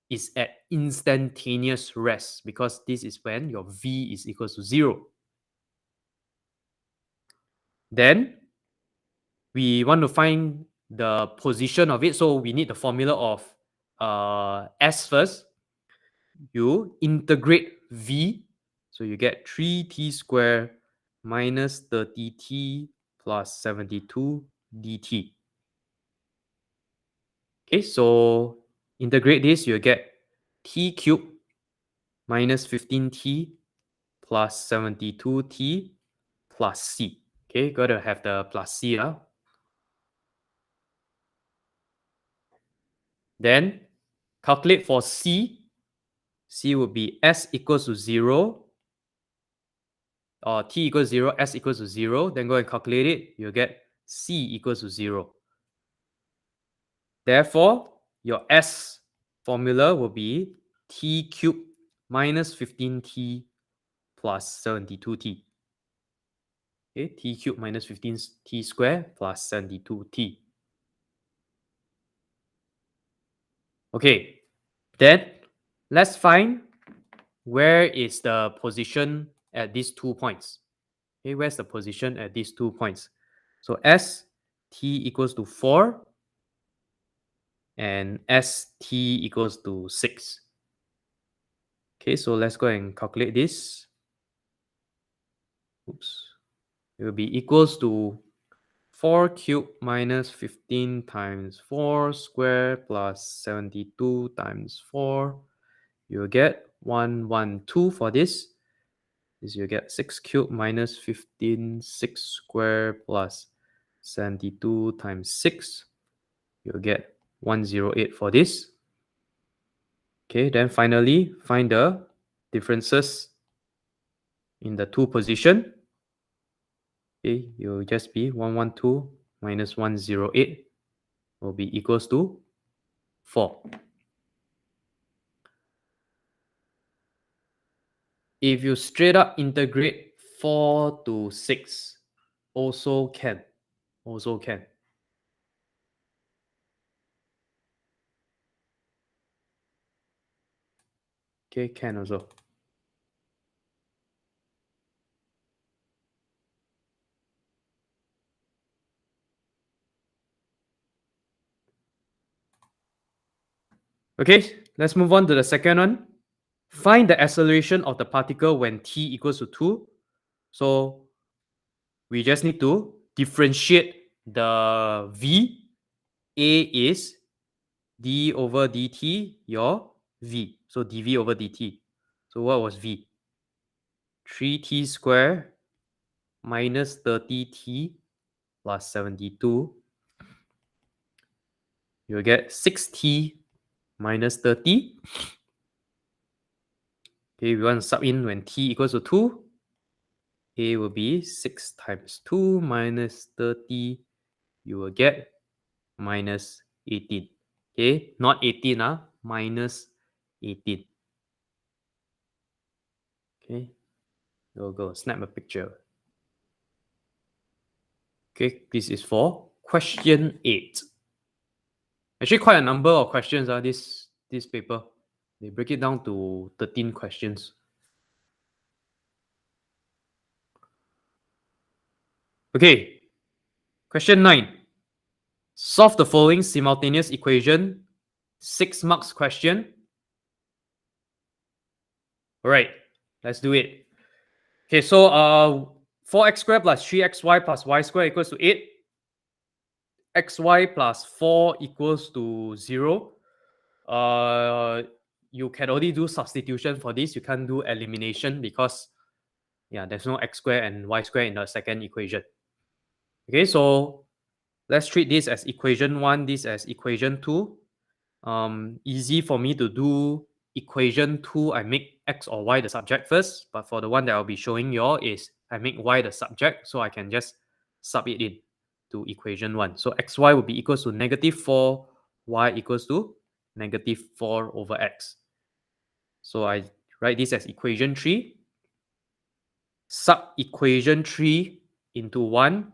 is at instantaneous rest, because this is when your V is equals to 0. Then we want to find the position of it, so we need the formula of S first. You integrate V, so you get 3t squared minus 30t plus 72 dt. Okay, so integrate this, you get t cubed minus 15t plus 72t plus c. Okay, gotta have the plus c. Then calculate for c. C would be s equals to 0, or t equals 0, s equals to 0. Then go and calculate it. You'll get c equals to 0. Therefore, your s formula will be t cubed minus 15t plus 72t. Okay, t cubed minus 15t squared plus 72t. Okay, then let's find where is the position at these 2 points. Okay, where's the position at these 2 points? So S t equals to 4 and S t equals to 6. Okay, so let's go and calculate this. Oops. It will be equals to 4 cubed minus 15 times 4 squared plus 72 times 4. You'll get 112 for this. Is you get 6 cubed minus 15, 6 squared plus 72 times 6. You'll get 108 for this. Okay, then finally find the differences in the 2 position. Okay, you'll just be 112 minus 108 will be equals to 4. If you straight up integrate 4 to 6, also can. Also can. Okay, can also. Okay, let's move on to the second one. Find the acceleration of the particle when t equals to 2. So we just need to differentiate the v. A is d over dt, your v. So dv over dt. So what was v? 3t squared minus 30t plus 72. You'll get 6t minus 30. Okay, we want to sub in when t equals to 2. A will be 6 times 2 minus 30. You will get minus 18. Okay, not 18, minus 18. Okay, go snap a picture. Okay, this is for question 8. Actually, quite a number of questions, this paper. They break it down to 13 questions. Okay, question 9. Solve the following simultaneous equation. 6 marks question. All right, let's do it. Okay, so 4x squared plus 3xy plus y squared equals to 8. xy plus 4 equals to 0. You can only do substitution for this. You can't do elimination because there's no x squared and y squared in the second equation. Okay, so let's treat this as equation 1, this as equation 2. Easy for me to do equation 2, I make x or y the subject first, but for the one that I'll be showing you all is I make y the subject, so I can just sub it in to equation 1. So xy will be equals to negative 4, y equals to negative 4 over x. So I write this as equation 3. Sub equation 3 into 1.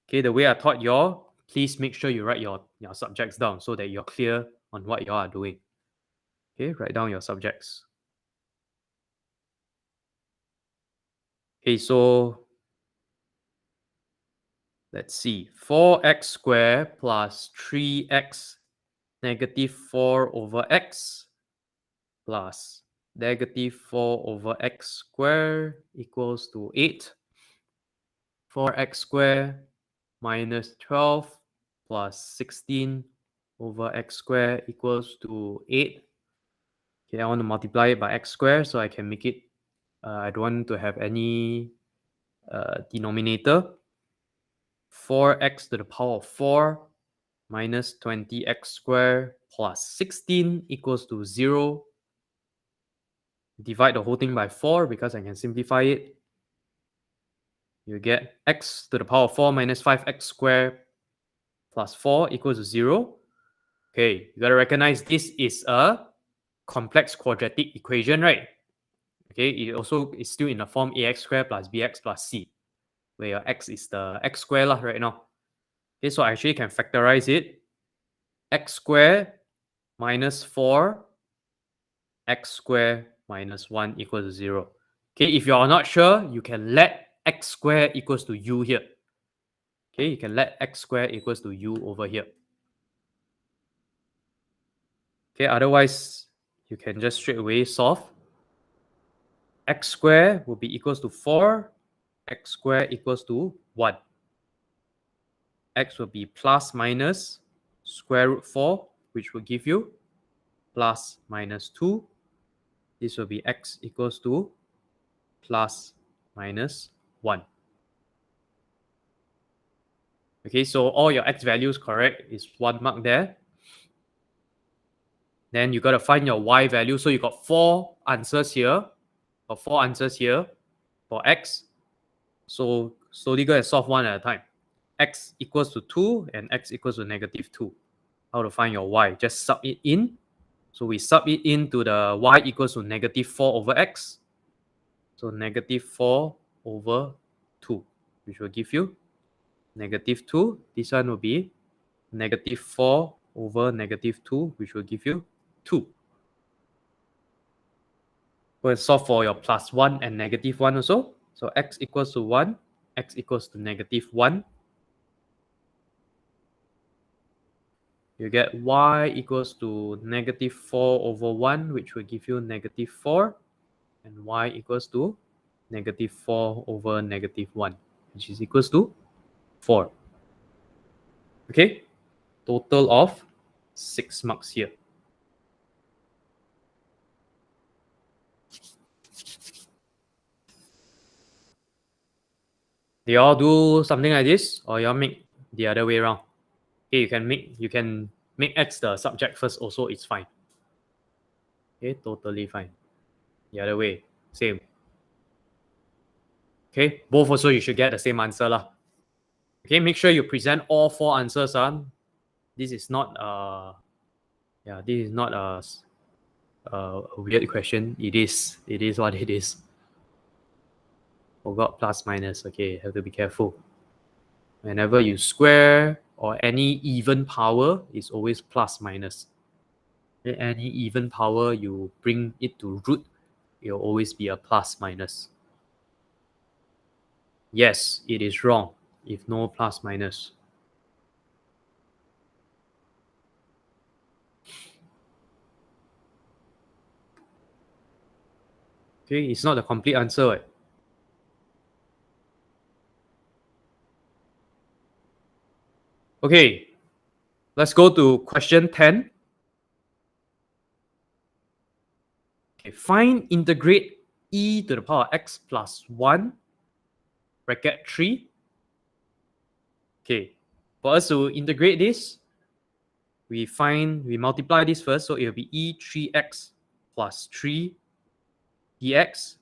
Okay, the way I taught y'all, please make sure you write your subjects down so that you're clear on what y'all are doing. Okay, write down your subjects. Okay, so let's see. 4x squared plus 3x negative 4 over x plus negative 4 over x squared equals to 8. 4x squared minus 12 plus 16 over x squared equals to 8. Okay, I want to multiply it by x squared so I can make it, I don't want to have any denominator. 4x to the power of 4 minus 20x squared plus 16 equals to 0. Divide the whole thing by 4 because I can simplify it. You get x to the power of 4 minus 5x squared plus 4 equals to 0. Okay, you got to recognize this is a complex quadratic equation, right? Okay, it also is still in the form ax squared plus bx plus c, where your x is the x squared right now. Okay, so I actually can factorize it. X squared minus 4, x squared minus 1 equals to 0. Okay, if you are not sure, you can let x squared equals to u here. Okay, you can let x squared equals to u over here. Okay, otherwise, you can just straight away solve. X squared will be equals to 4, x squared equals to 1. X will be plus minus square root 4, which will give you plus minus 2. This will be x equals to plus minus 1. Okay, so all your x values correct is 1 mark there. Then you got to find your y value. So you got 4 answers here, or 4 answers here for x. So slowly go and solve one at a time. X equals to 2 and x equals to negative 2. How to find your y? Just sub it in. So we sub it into the y equals to negative 4 over x. So negative 4 over 2, which will give you negative 2. This one will be negative 4 over negative 2, which will give you 2. Go and solve for your plus 1 and negative 1 also. So x equals to 1, x equals to negative 1. You get y equals to negative 4 over 1, which will give you negative 4. And y equals to negative 4 over negative 1, which is equals to 4. Okay? Total of 6 marks here. Do y'all do something like this, or y'all make the other way around? Okay, you can make x the subject first also, it's fine. Okay, totally fine. The other way, same. Okay, both also you should get the same answer lah. Okay, make sure you present all 4 answers. This is not this is not a weird question. It is what it is. Forgot plus minus. Okay, have to be careful. Whenever you square or any even power, it's always plus minus. Okay, any even power, you bring it to root, it will always be a plus minus. Yes, it is wrong if no plus minus. Okay, it's not the complete answer. Right? Okay, let's go to question 10. Okay, find integrate e to the power x plus 1 bracket 3. Okay, for us to integrate this, we multiply this first, so it will be e3x plus 3 dx.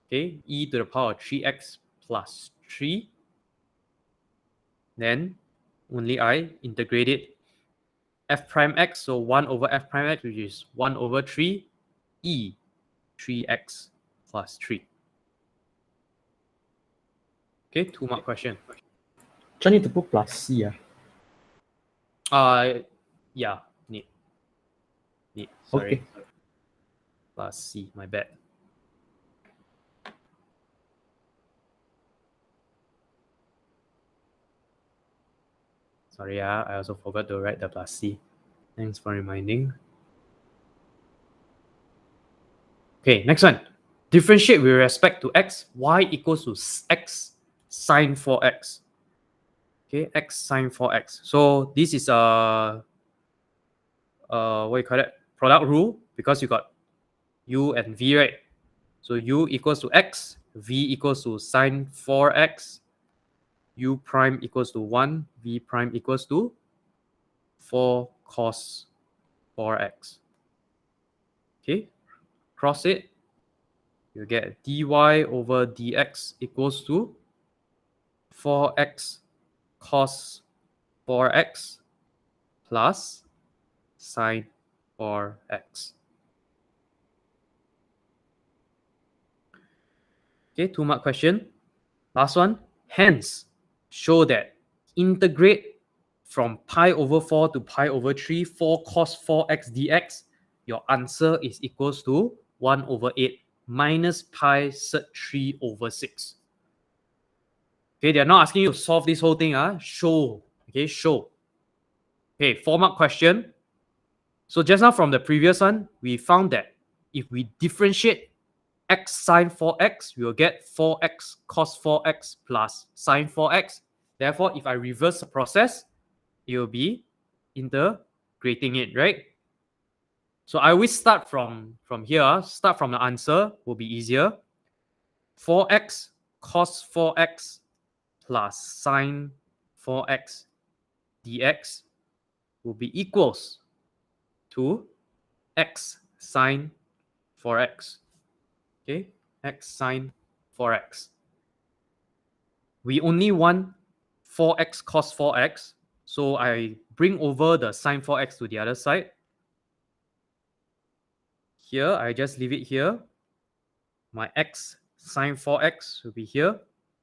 Okay, e to the power 3x plus 3. Then only I integrate it f prime x, so 1 over f prime x, which is 1 over 3 e 3x plus 3. Okay, 2-mark question. Do I need to put plus C? Yeah, need. Sorry. Okay. Plus C, my bad. Sorry, I also forgot to write the plus C. Thanks for reminding. Okay, next one. Differentiate with respect to x, y equals to x sine 4x. Okay, x sine 4x. So this is a what you call it? Product rule, because you got u and v, right? So u equals to x, v equals to sine 4x, u prime equals to 1, v prime equals to 4 cos 4x. Okay, cross it, you get dy over dx equals to 4x cos 4x plus sine 4x. Okay, 2-mark question. Last one. Hence, show that integrate from pi over 4 to pi over 3, 4 cos 4x dx, your answer is equals to 1 over 8 minus pi sec 3 over 6. Okay, they're not asking you to solve this whole thing. Show. Okay, show. Okay, 4-mark question. So just now from the previous one, we found that if we differentiate x sine 4x, we will get 4x cos 4x plus sine 4x. Therefore, if I reverse the process, it will be integrating it, right? So I always start from here. Start from the answer will be easier. 4x cos 4x plus sine 4x dx will be equals to x sine 4x. Okay, x sine 4x. We only want 4x cos 4x, so I bring over the sine 4x to the other side. Here, I just leave it here. My x sine 4x will be here.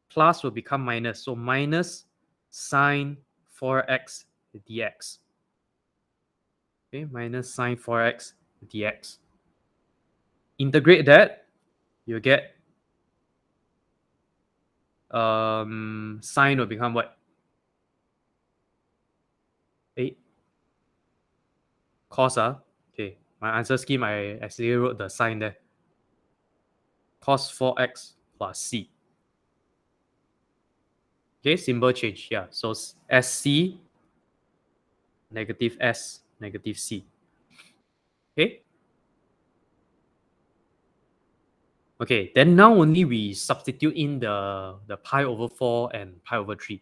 Plus will become minus. So minus sine 4x dx. Okay, minus sine 4x dx. Integrate that, you get sine will become what? 8 cos. Okay, my answer scheme, I actually wrote the sign there. Cos 4x plus c. Okay, symbol change. Yeah, so SC, negative S, negative C. Okay. Okay, then now only we substitute in the pi over 4 and pi over 3.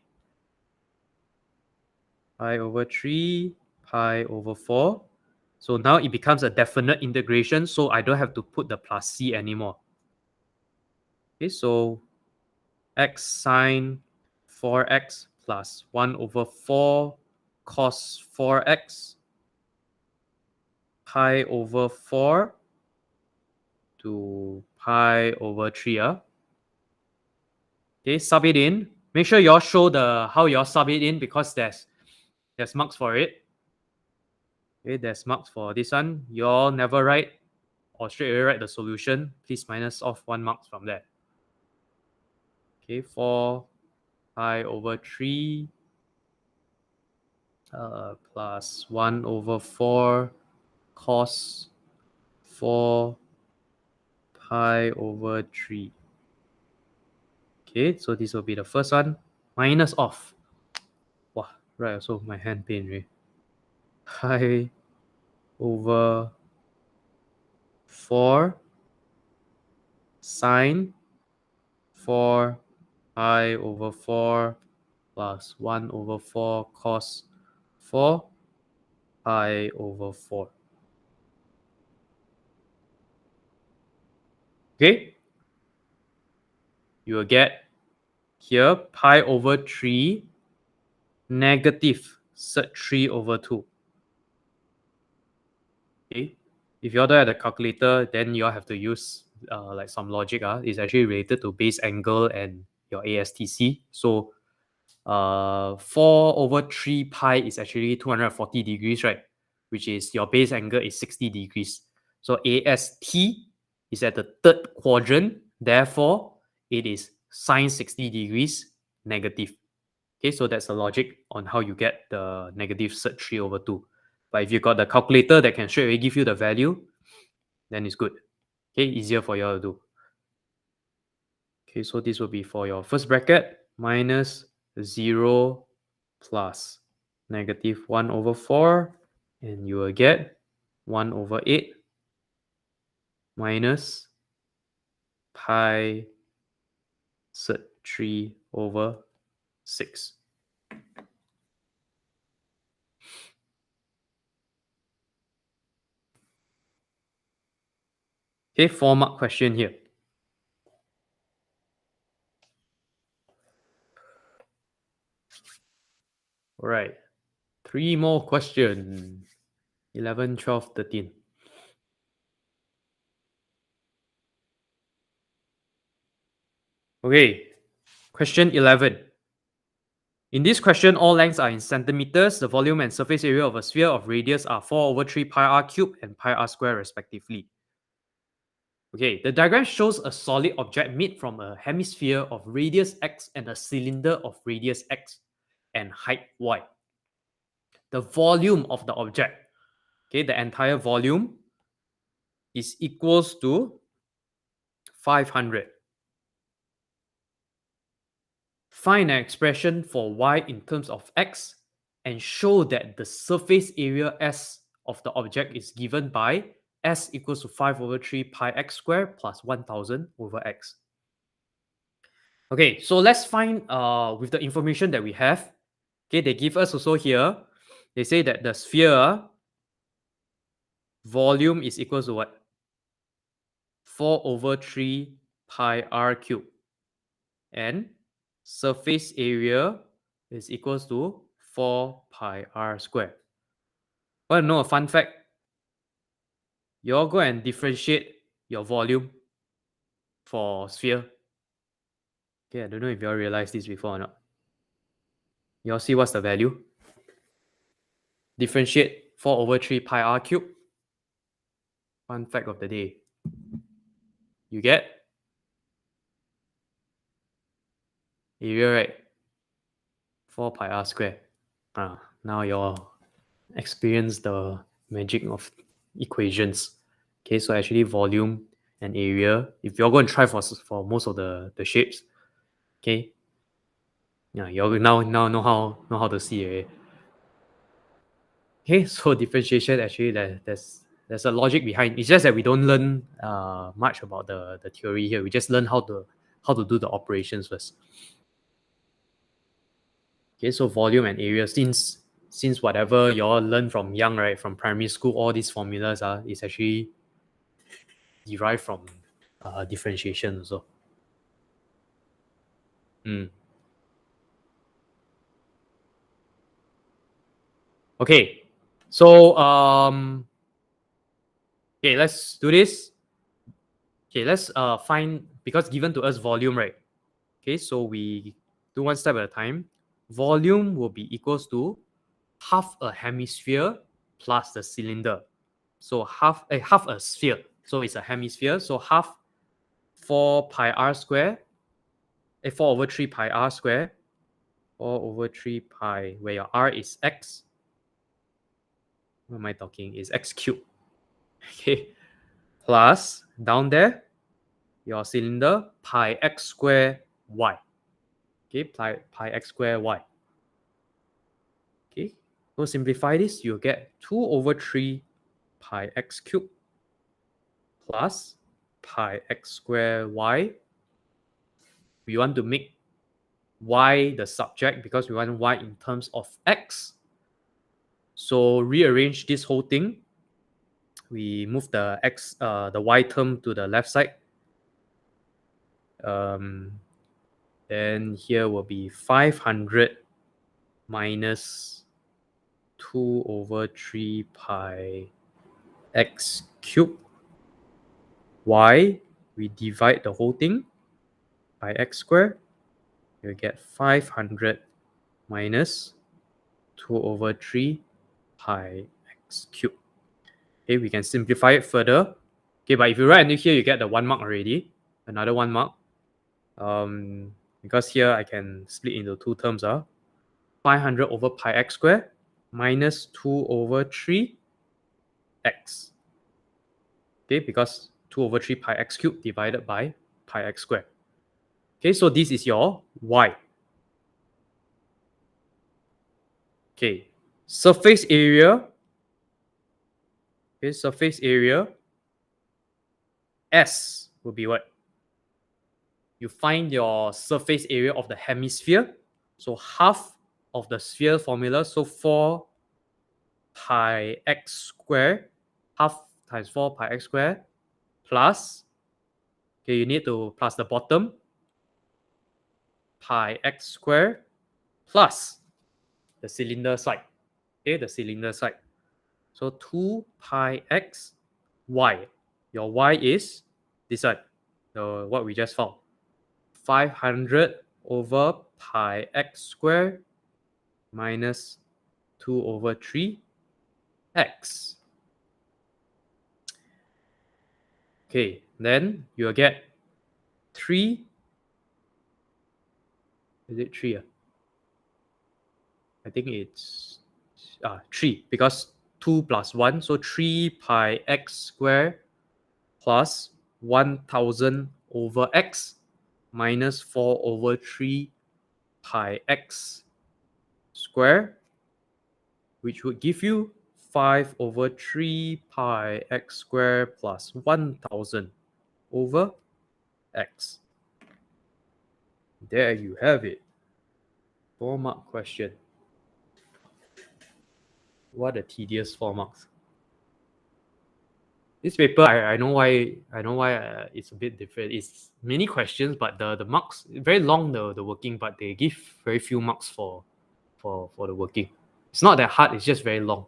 Pi over 3, pi over 4. So now it becomes a definite integration, so I don't have to put the plus c anymore. Okay, so x sine 4x plus 1 over 4 cos 4x pi over 4 to pi over 3. Okay, sub it in. Make sure y'all show how y'all sub it in, because there's marks for it. Okay, there's marks for this one. Y'all never write or straight away write the solution. Please minus off 1 mark from that. Okay, 4 pi over 3 plus 1 over 4 cos 4 pi over 3. Okay, so this will be the first one. Minus off. Right, so my hand pain, right? Pi over 4 sine 4 pi over 4 plus 1 over 4 cos 4 pi over 4. Okay? You will get here pi over 3 negative sec 3 over 2. Okay? If you order at the calculator, then you all have to use like some logic. It's actually related to base angle and your ASTC. So 4 over 3 pi is actually 240 degrees, right? Which is your base angle is 60 degrees. So AST is at the third quadrant. Therefore, it is sine 60 degrees negative. Okay, so that's the logic on how you get the negative sec 3 over 2. But if you got the calculator that can straight away give you the value, then it's good. Okay, easier for you all to do. Okay, so this will be for your first bracket, minus 0 plus negative 1 over 4, and you will get 1 over 8 minus pi sec 3 over 6. Okay, 4-mark question here. All right, 3 more questions. 11, 12, 13. Okay, question 11. In this question, all lengths are in centimeters. The volume and surface area of a sphere of radius are 4 over 3 pi r cubed and pi r squared respectively. Okay, the diagram shows a solid object made from a hemisphere of radius x and a cylinder of radius x and height y. The volume of the object, okay, the entire volume is equals to 500. Find an expression for y in terms of x and show that the surface area S of the object is given by S equals to 5 over 3 pi x squared plus 1000 over x. Okay, so let's find with the information that we have. Okay, they give us also here, they say that the sphere volume is equals to what? 4 over 3 pi r cubed. And surface area is equals to 4 pi r squared. Want to know a fun fact? You all go and differentiate your volume for sphere. Okay, I don't know if you all realized this before or not. You all see what's the value? Differentiate 4 over 3 pi r cubed. Fun fact of the day. You get area, right? 4 pi r squared. Now you all experience the magic of equations. Okay, so actually volume and area, if you're going to try for most of the shapes, okay, yeah, you now know how to see it. Okay, so differentiation, actually there's a logic behind. It's just that we don't learn much about the theory here. We just learn how to do the operations first. Okay, so volume and area, since whatever you all learn from young, right, from primary school, all these formulas is actually derived from differentiation also. Okay, so okay, let's do this. Okay, let's find, because given to us volume, right? Okay, so we do one step at a time. Volume will be equals to half a hemisphere plus the cylinder. So half a sphere. So it's a hemisphere. So half 4 pi r squared, 4 over 3 pi r squared, 4 over 3 pi, where your r is x. What am I talking? Is x cubed. Okay. Plus, down there, your cylinder, pi x squared y. Okay, pi x squared y. So simplify this, you'll get 2 over 3 pi x cubed plus pi x squared y. We want to make y the subject because we want y in terms of x. So rearrange this whole thing. We move the y term to the left side. Then here will be 500 minus 2 over 3 pi x cubed y. We divide the whole thing by x squared. You get 500 minus 2 over 3 pi x cubed. Okay, we can simplify it further. Okay, but if you write under here, you get the 1 mark already. Another 1 mark. Because here I can split into two terms. 500 over pi x squared minus 2 over 3 x. Okay, because 2 over 3 pi x cubed divided by pi x squared. Okay, so this is your y. Okay, surface area. Okay, surface area S will be what? You find your surface area of the hemisphere. So half of the sphere formula. So 4 pi x squared, half times 4 pi x squared plus, okay, you need to plus the bottom, pi x squared plus the cylinder side. Okay, the cylinder side. So 2 pi x y. Your y is this one, what we just found. 500 over pi x squared minus 2 over 3 x. Okay, then you'll get 3. Is it 3? I think it's 3 because 2 plus 1. So 3 pi x squared plus 1000 over x minus 4 over 3 pi x squared, which would give you 5 over 3 pi x squared plus 1000 over x. There you have it. 4 mark question. What a tedious 4 marks. This paper, I know why it's a bit different. It's many questions, but the marks very long, the working, but they give very few marks for the working. It's not that hard, it's just very long.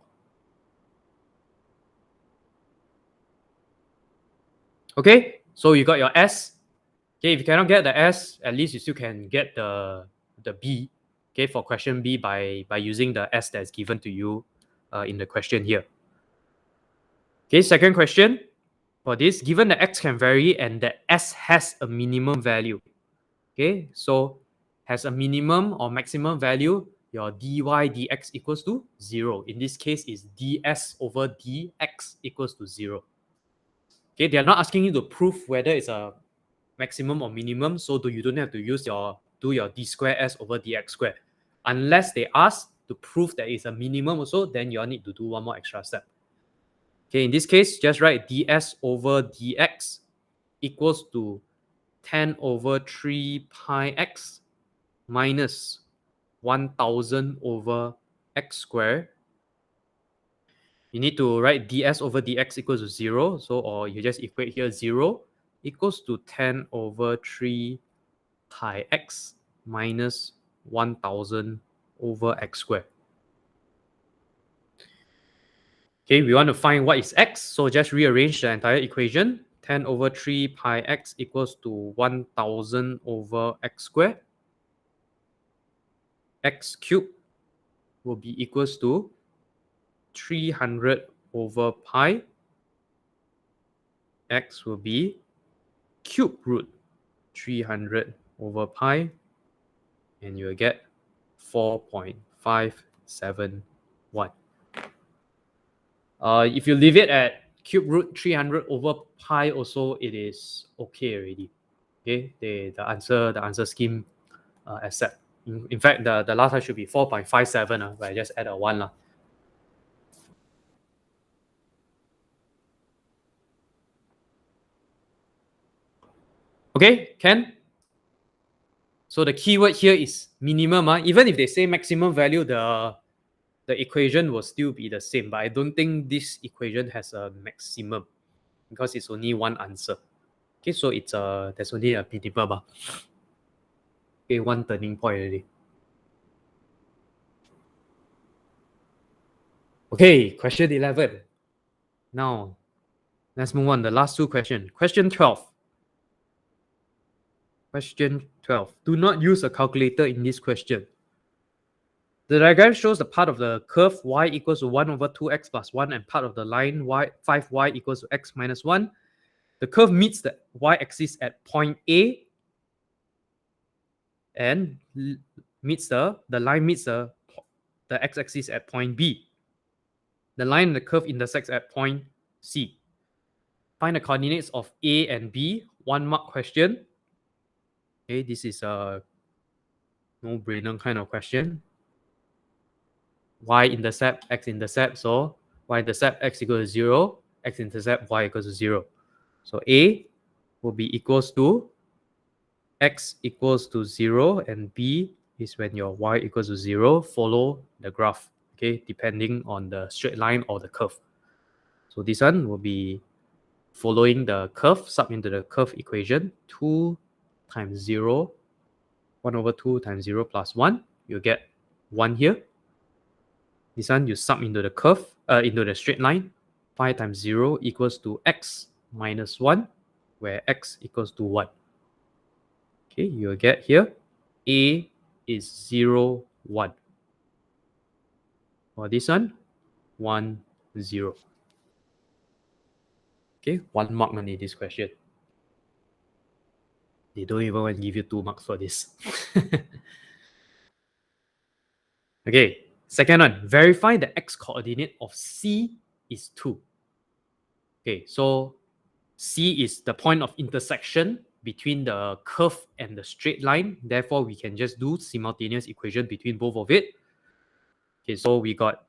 Okay, so you got your S. Okay, if you cannot get the S, at least you still can get the B. Okay, for question B by using the S that's given to you in the question here. Okay, second question. For this, given the x can vary and that S has a minimum value. Okay, so has a minimum or maximum value, your dy dx equals to 0. In this case, is ds over dx equals to 0. Okay, they are not asking you to prove whether it's a maximum or minimum, so you don't have to do your d square s over dx squared. Unless they ask to prove that it's a minimum also, then you need to do one more extra step. Okay, in this case, just write ds over dx equals to 10 over 3 pi x minus 1000 over x squared. You need to write ds over dx equals to 0. So, or you just equate here 0 equals to 10 over 3 pi x minus 1000 over x squared. Okay, we want to find what is x. So just rearrange the entire equation. 10 over 3 pi x equals to 1000 over x squared. X cubed will be equals to 300 over pi. X will be cube root 300 over pi. And you will get 4.571. If you leave it at cube root 300 over pi also, it is okay already. Okay, the answer scheme accept. In fact, the last one should be 4.57, but I just add a 1. Okay, Ken? So the keyword here is minimum. Even if they say maximum value, the equation will still be the same. But I don't think this equation has a maximum because it's only one answer. Okay, so it's there's only a minimum. Okay, one turning point already. Okay, question 11. Now, let's move on. The last two questions. Question 12. Question 12. Do not use a calculator in this question. The diagram shows the part of the curve y equals to 1 over 2x plus 1 and part of the line 5y equals to x minus 1. The curve meets the y-axis at point A and meets the line meets the x-axis at point B. The line and the curve intersects at point C. Find the coordinates of A and B. 1 mark question. Okay, this is a no-brainer kind of question. Y-intercept, x-intercept. So y-intercept x equals to 0, x-intercept y equals to 0. So A will be equals to x equals to 0 and B is when your y equals to 0. Follow the graph, okay, depending on the straight line or the curve. So this one will be following the curve, sub into the curve equation. 2 times 0, 1 over 2 times 0 plus 1. You get 1 here. This one you sub into the curve, into the straight line. 5 times 0 equals to x minus 1, where x equals to 1. Okay, you'll get here A is 0, 1. For this one, 1, 0. Okay, 1 mark only this question. They don't even want to give you 2 marks for this. Okay, second one. Verify the x coordinate of C is 2. Okay, so C is the point of intersection between the curve and the straight line. Therefore, we can just do simultaneous equation between both of it. Okay, so we got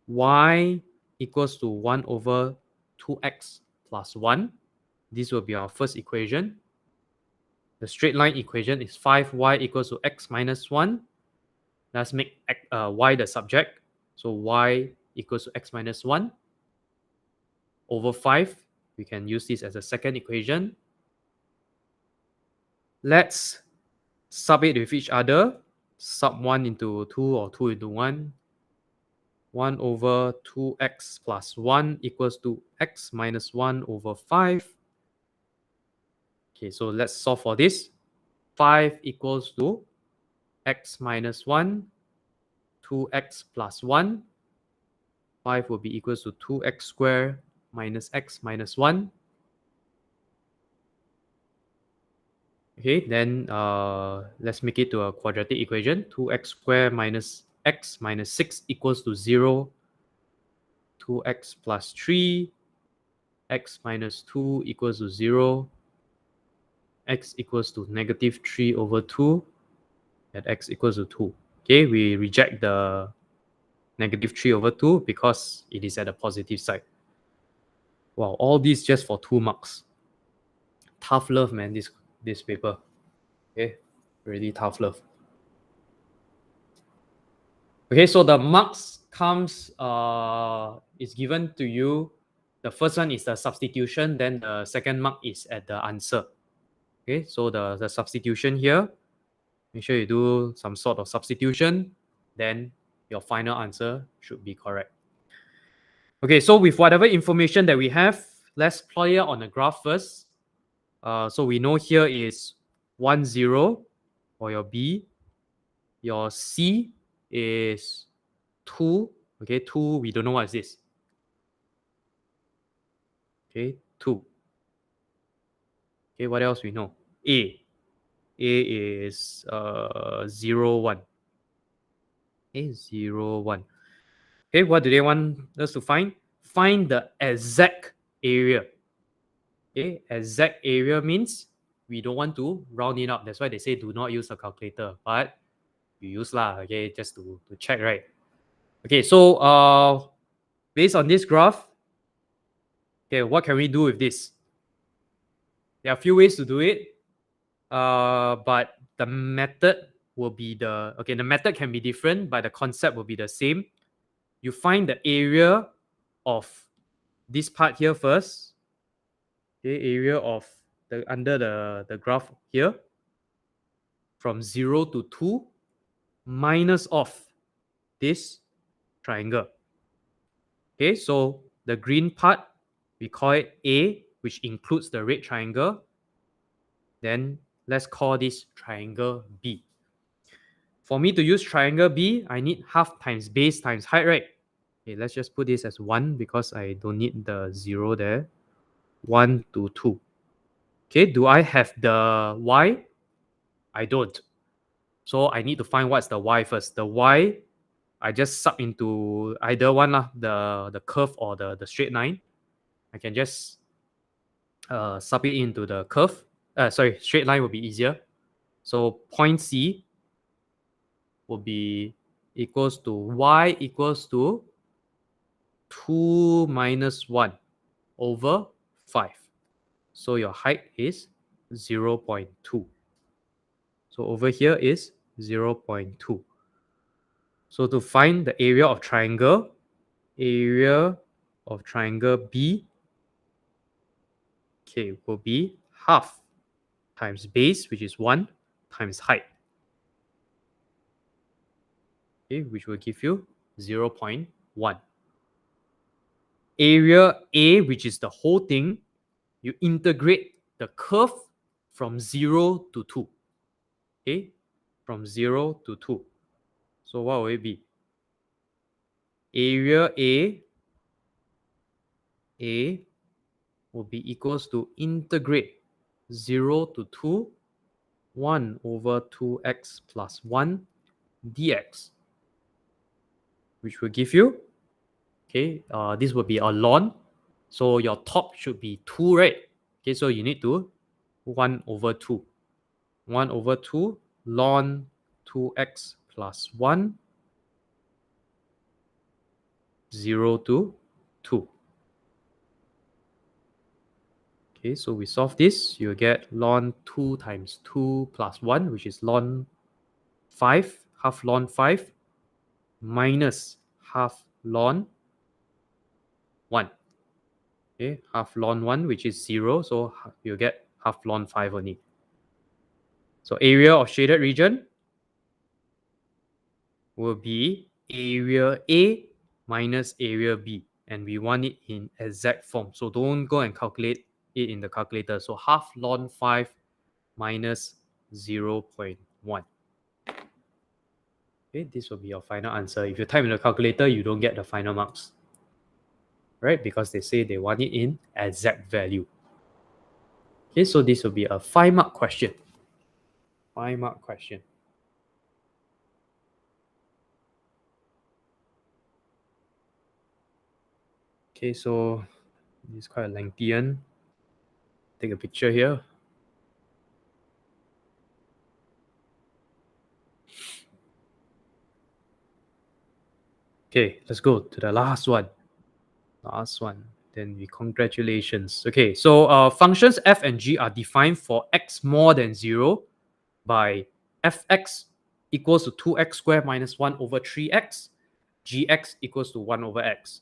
y equals to 1 over 2x plus 1. This will be our first equation. The straight line equation is 5y equals to x minus 1. Let's make y the subject. So y equals to x minus 1 over 5. We can use this as a second equation. Let's sub it with each other. Sub 1 into 2 or 2 into 1. 1 over 2x plus 1 equals to x minus 1 over 5. Okay, so let's solve for this. 5 equals to x minus 1, 2x plus 1. 5 will be equals to 2x squared minus x minus 1. Okay, then let's make it to a quadratic equation. 2x squared minus x minus 6 equals to 0. 2x plus 3. X minus 2 equals to 0. X equals to negative 3 over 2. And x equals to 2. Okay, we reject the negative 3 over 2 because it is at the positive side. Wow, all this just for 2 marks. Tough love, man, this paper. Okay, really tough love. Okay, so the marks comes is given to you. The first one is the substitution, then the second mark is at the answer. Okay, so the substitution here, make sure you do some sort of substitution, then your final answer should be correct. Okay, so with whatever information that we have, let's plot it on the graph first. So we know here is 1, 0 for your B. Your C is 2. Okay, 2, we don't know what is this. Okay, 2. Okay, what else we know? A is 0, 1. Okay, 0, 1. Okay, what do they want us to find? Find the exact area. Okay, exact area means we don't want to round it up. That's why they say do not use a calculator. But you use lah, okay, just to check, right? Okay, so based on this graph, okay, what can we do with this? There are a few ways to do it, but the method will be the method can be different, but the concept will be the same. You find the area of this part here first. Okay, area of the under the graph here from 0 to 2 minus off this triangle. Okay, so the green part, we call it A, which includes the red triangle. Then let's call this triangle B. For me to use triangle B, I need half times base times height, right? Okay, let's just put this as 1 because I don't need the 0 there. 1 to 2. Okay, do I have the Y? I don't. So I need to find what's the Y first. The Y, I just sub into either one, the curve or the straight line. I can just sub it into the curve. Straight line will be easier. So point C will be equals to Y equals to 2 minus 1 over 5. So your height is 0.2. So over here is 0.2. So to find the area of triangle B, okay, will be half times base, which is 1, times height. Okay, which will give you 0.1. Area A, which is the whole thing, you integrate the curve from 0 to 2. Okay, from 0 to 2. So what will it be? Area A will be equals to integrate 0 to 2, 1 over 2x plus 1 dx, which will give you, okay, this will be a ln. So your top should be 2, right? Okay, so you need to 1 over 2. 1 over 2 ln 2x plus 1, 0 to 2. Okay, so we solve this, you get ln 2 times 2 plus 1, which is ln 5, half ln 5, minus half ln 1. Okay, half ln 1, which is 0, so you get half ln 5 only. So area of shaded region will be area A minus area B, and we want it in exact form. So don't go and calculate it in the calculator. So half ln 5 minus 0.1. Okay, this will be your final answer. If you type in the calculator, you don't get the final marks, right? Because they say they want it in exact value. Okay, so this will be a 5-mark question. 5-mark question. Okay, so this is quite a lengthy one. Take a picture here. Okay, let's go to the last one. Then we congratulations. Okay, so functions f and g are defined for x more than 0 by fx equals to 2x squared minus 1 over 3x, gx equals to 1 over x.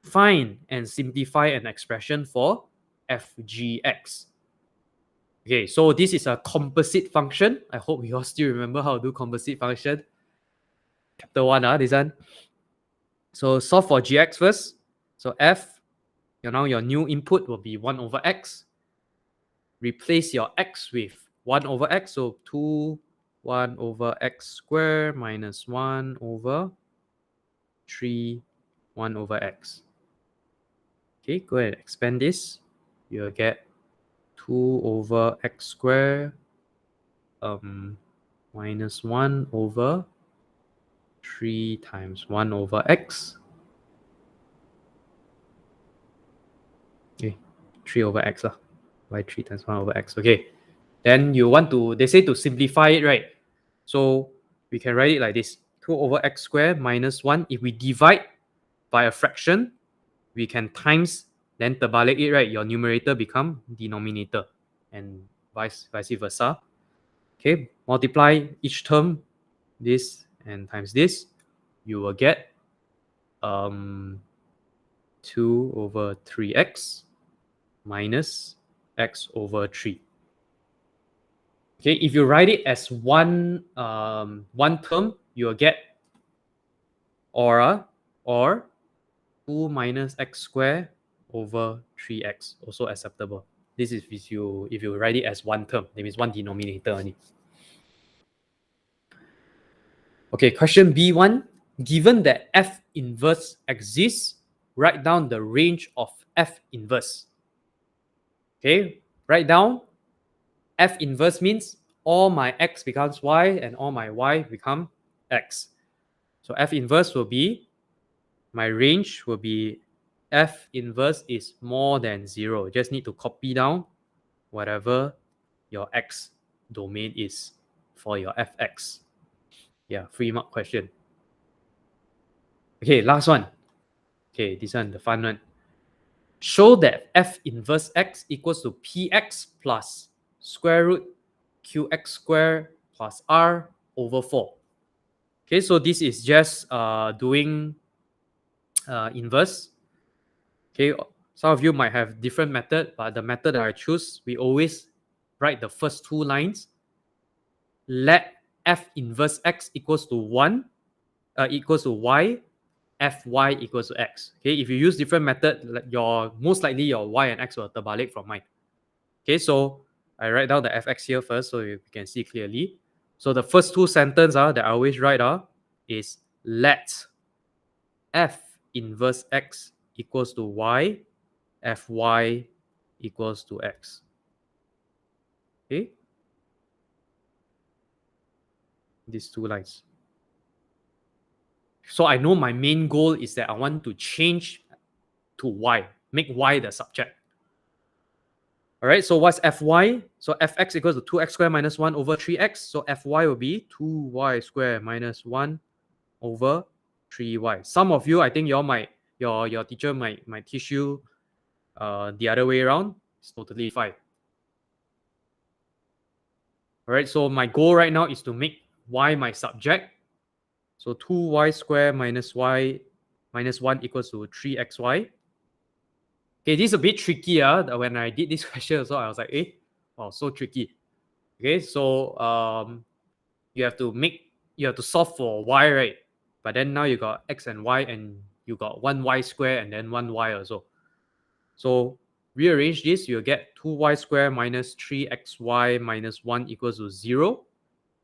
Find and simplify an expression for fgx. Okay, so this is a composite function. I hope you all still remember how to do composite function. Chapter 1, this one. So solve for gx first. So f, now your new input will be 1 over x. Replace your x with 1 over x. So 1 over x squared minus 1 over 3, 1 over x. Okay, go ahead and expand this. You'll get 2 over x squared minus 1 over 3 times 1 over x. Okay, 3 over x by 3 times 1 over x. Okay, then you want to, they say to simplify it, right? So we can write it like this: 2 over x squared minus 1. If we divide by a fraction, we can times, then terbalik it, right? Your numerator become denominator. and vice versa. Okay, multiply each term, this and times this, you will get 2 over 3x minus x over 3. Okay, if you write it as one term, you will get or 2 minus x squared over 3x, also acceptable. This is if you write it as one term, that means one denominator only. Okay, question B1. Given that F inverse exists, write down the range of F inverse. Okay, write down F inverse means all my x becomes y and all my y become x. So F inverse will be, my range will be F inverse is more than 0. Just need to copy down whatever your x domain is for your fx. Yeah, 3-mark question. Okay, last one. Okay, this one, the fun one. Show that F inverse x equals to px plus square root qx squared plus r over 4. Okay, so this is just doing inverse. Okay, some of you might have different method, but the method that I choose, we always write the first 2 lines. Let F inverse x equals to 1, equals to y, Fy equals to x. Okay, if you use different method, most likely your y and x will terbalik from mine. Okay, so I write down the fx here first so you can see clearly. So the first 2 sentences that I always write is let F inverse x equals to y, Fy equals to x. Okay, these 2 lines. So I know my main goal is that I want to change to y, make y the subject. All right, so what's Fy? So Fx equals to 2x squared minus 1 over 3x. So Fy will be 2y squared minus 1 over 3y. Some of you, I think your teacher might teach you the other way around. It's totally fine. All right, so my goal right now is to make y my subject. So 2y squared minus y minus 1 equals to 3xy. Okay, this is a bit tricky. When I did this question also, I was like, wow, so tricky. Okay, so you have to solve for y, right? But then now you got x and y, and you got 1y squared and then 1y also. So rearrange this, you'll get 2y squared minus 3xy minus 1 equals to 0.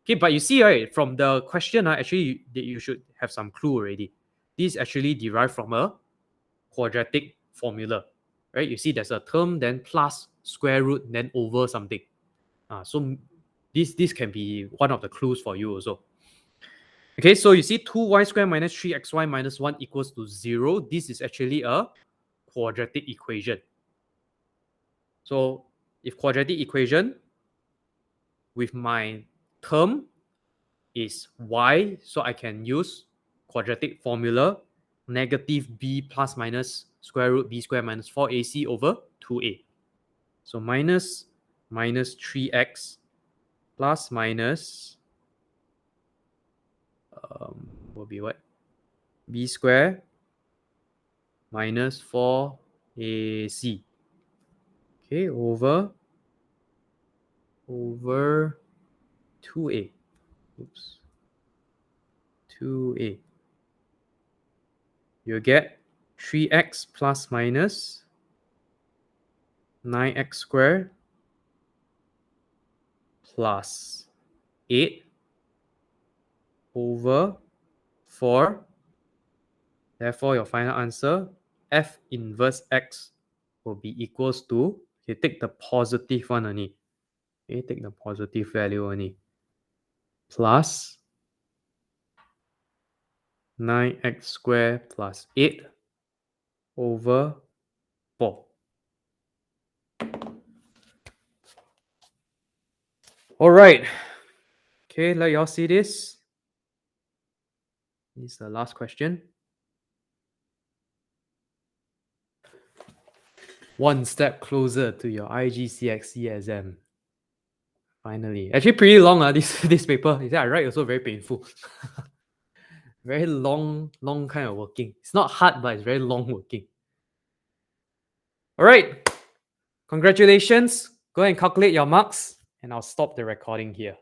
Okay, but you see, right, from the question, actually, you should have some clue already. This is actually derived from a quadratic formula, right? You see there's a term, then plus square root, then over something. So this can be one of the clues for you also. Okay, so you see 2y squared minus 3xy minus 1 equals to 0. This is actually a quadratic equation. So if quadratic equation with my term is y, so I can use quadratic formula negative b plus minus square root b squared minus 4ac over 2a. So minus 3x plus minus will be what? B squared minus 4ac. Okay, over 2a. Oops. 2a. You get 3x plus minus 9x squared plus 8 over 4. Therefore, your final answer, F inverse x will be equals to, okay, take the positive one only. Okay, take the positive value only. Plus 9x squared plus 8 over 4. All right. Okay, let y'all see this. This is the last question. One step closer to your IGCSE exam. Finally. Actually pretty long this paper. I write also very painful. Very long kind of working. It's not hard, but it's very long working. All right. Congratulations. Go and calculate your marks, and I'll stop the recording here.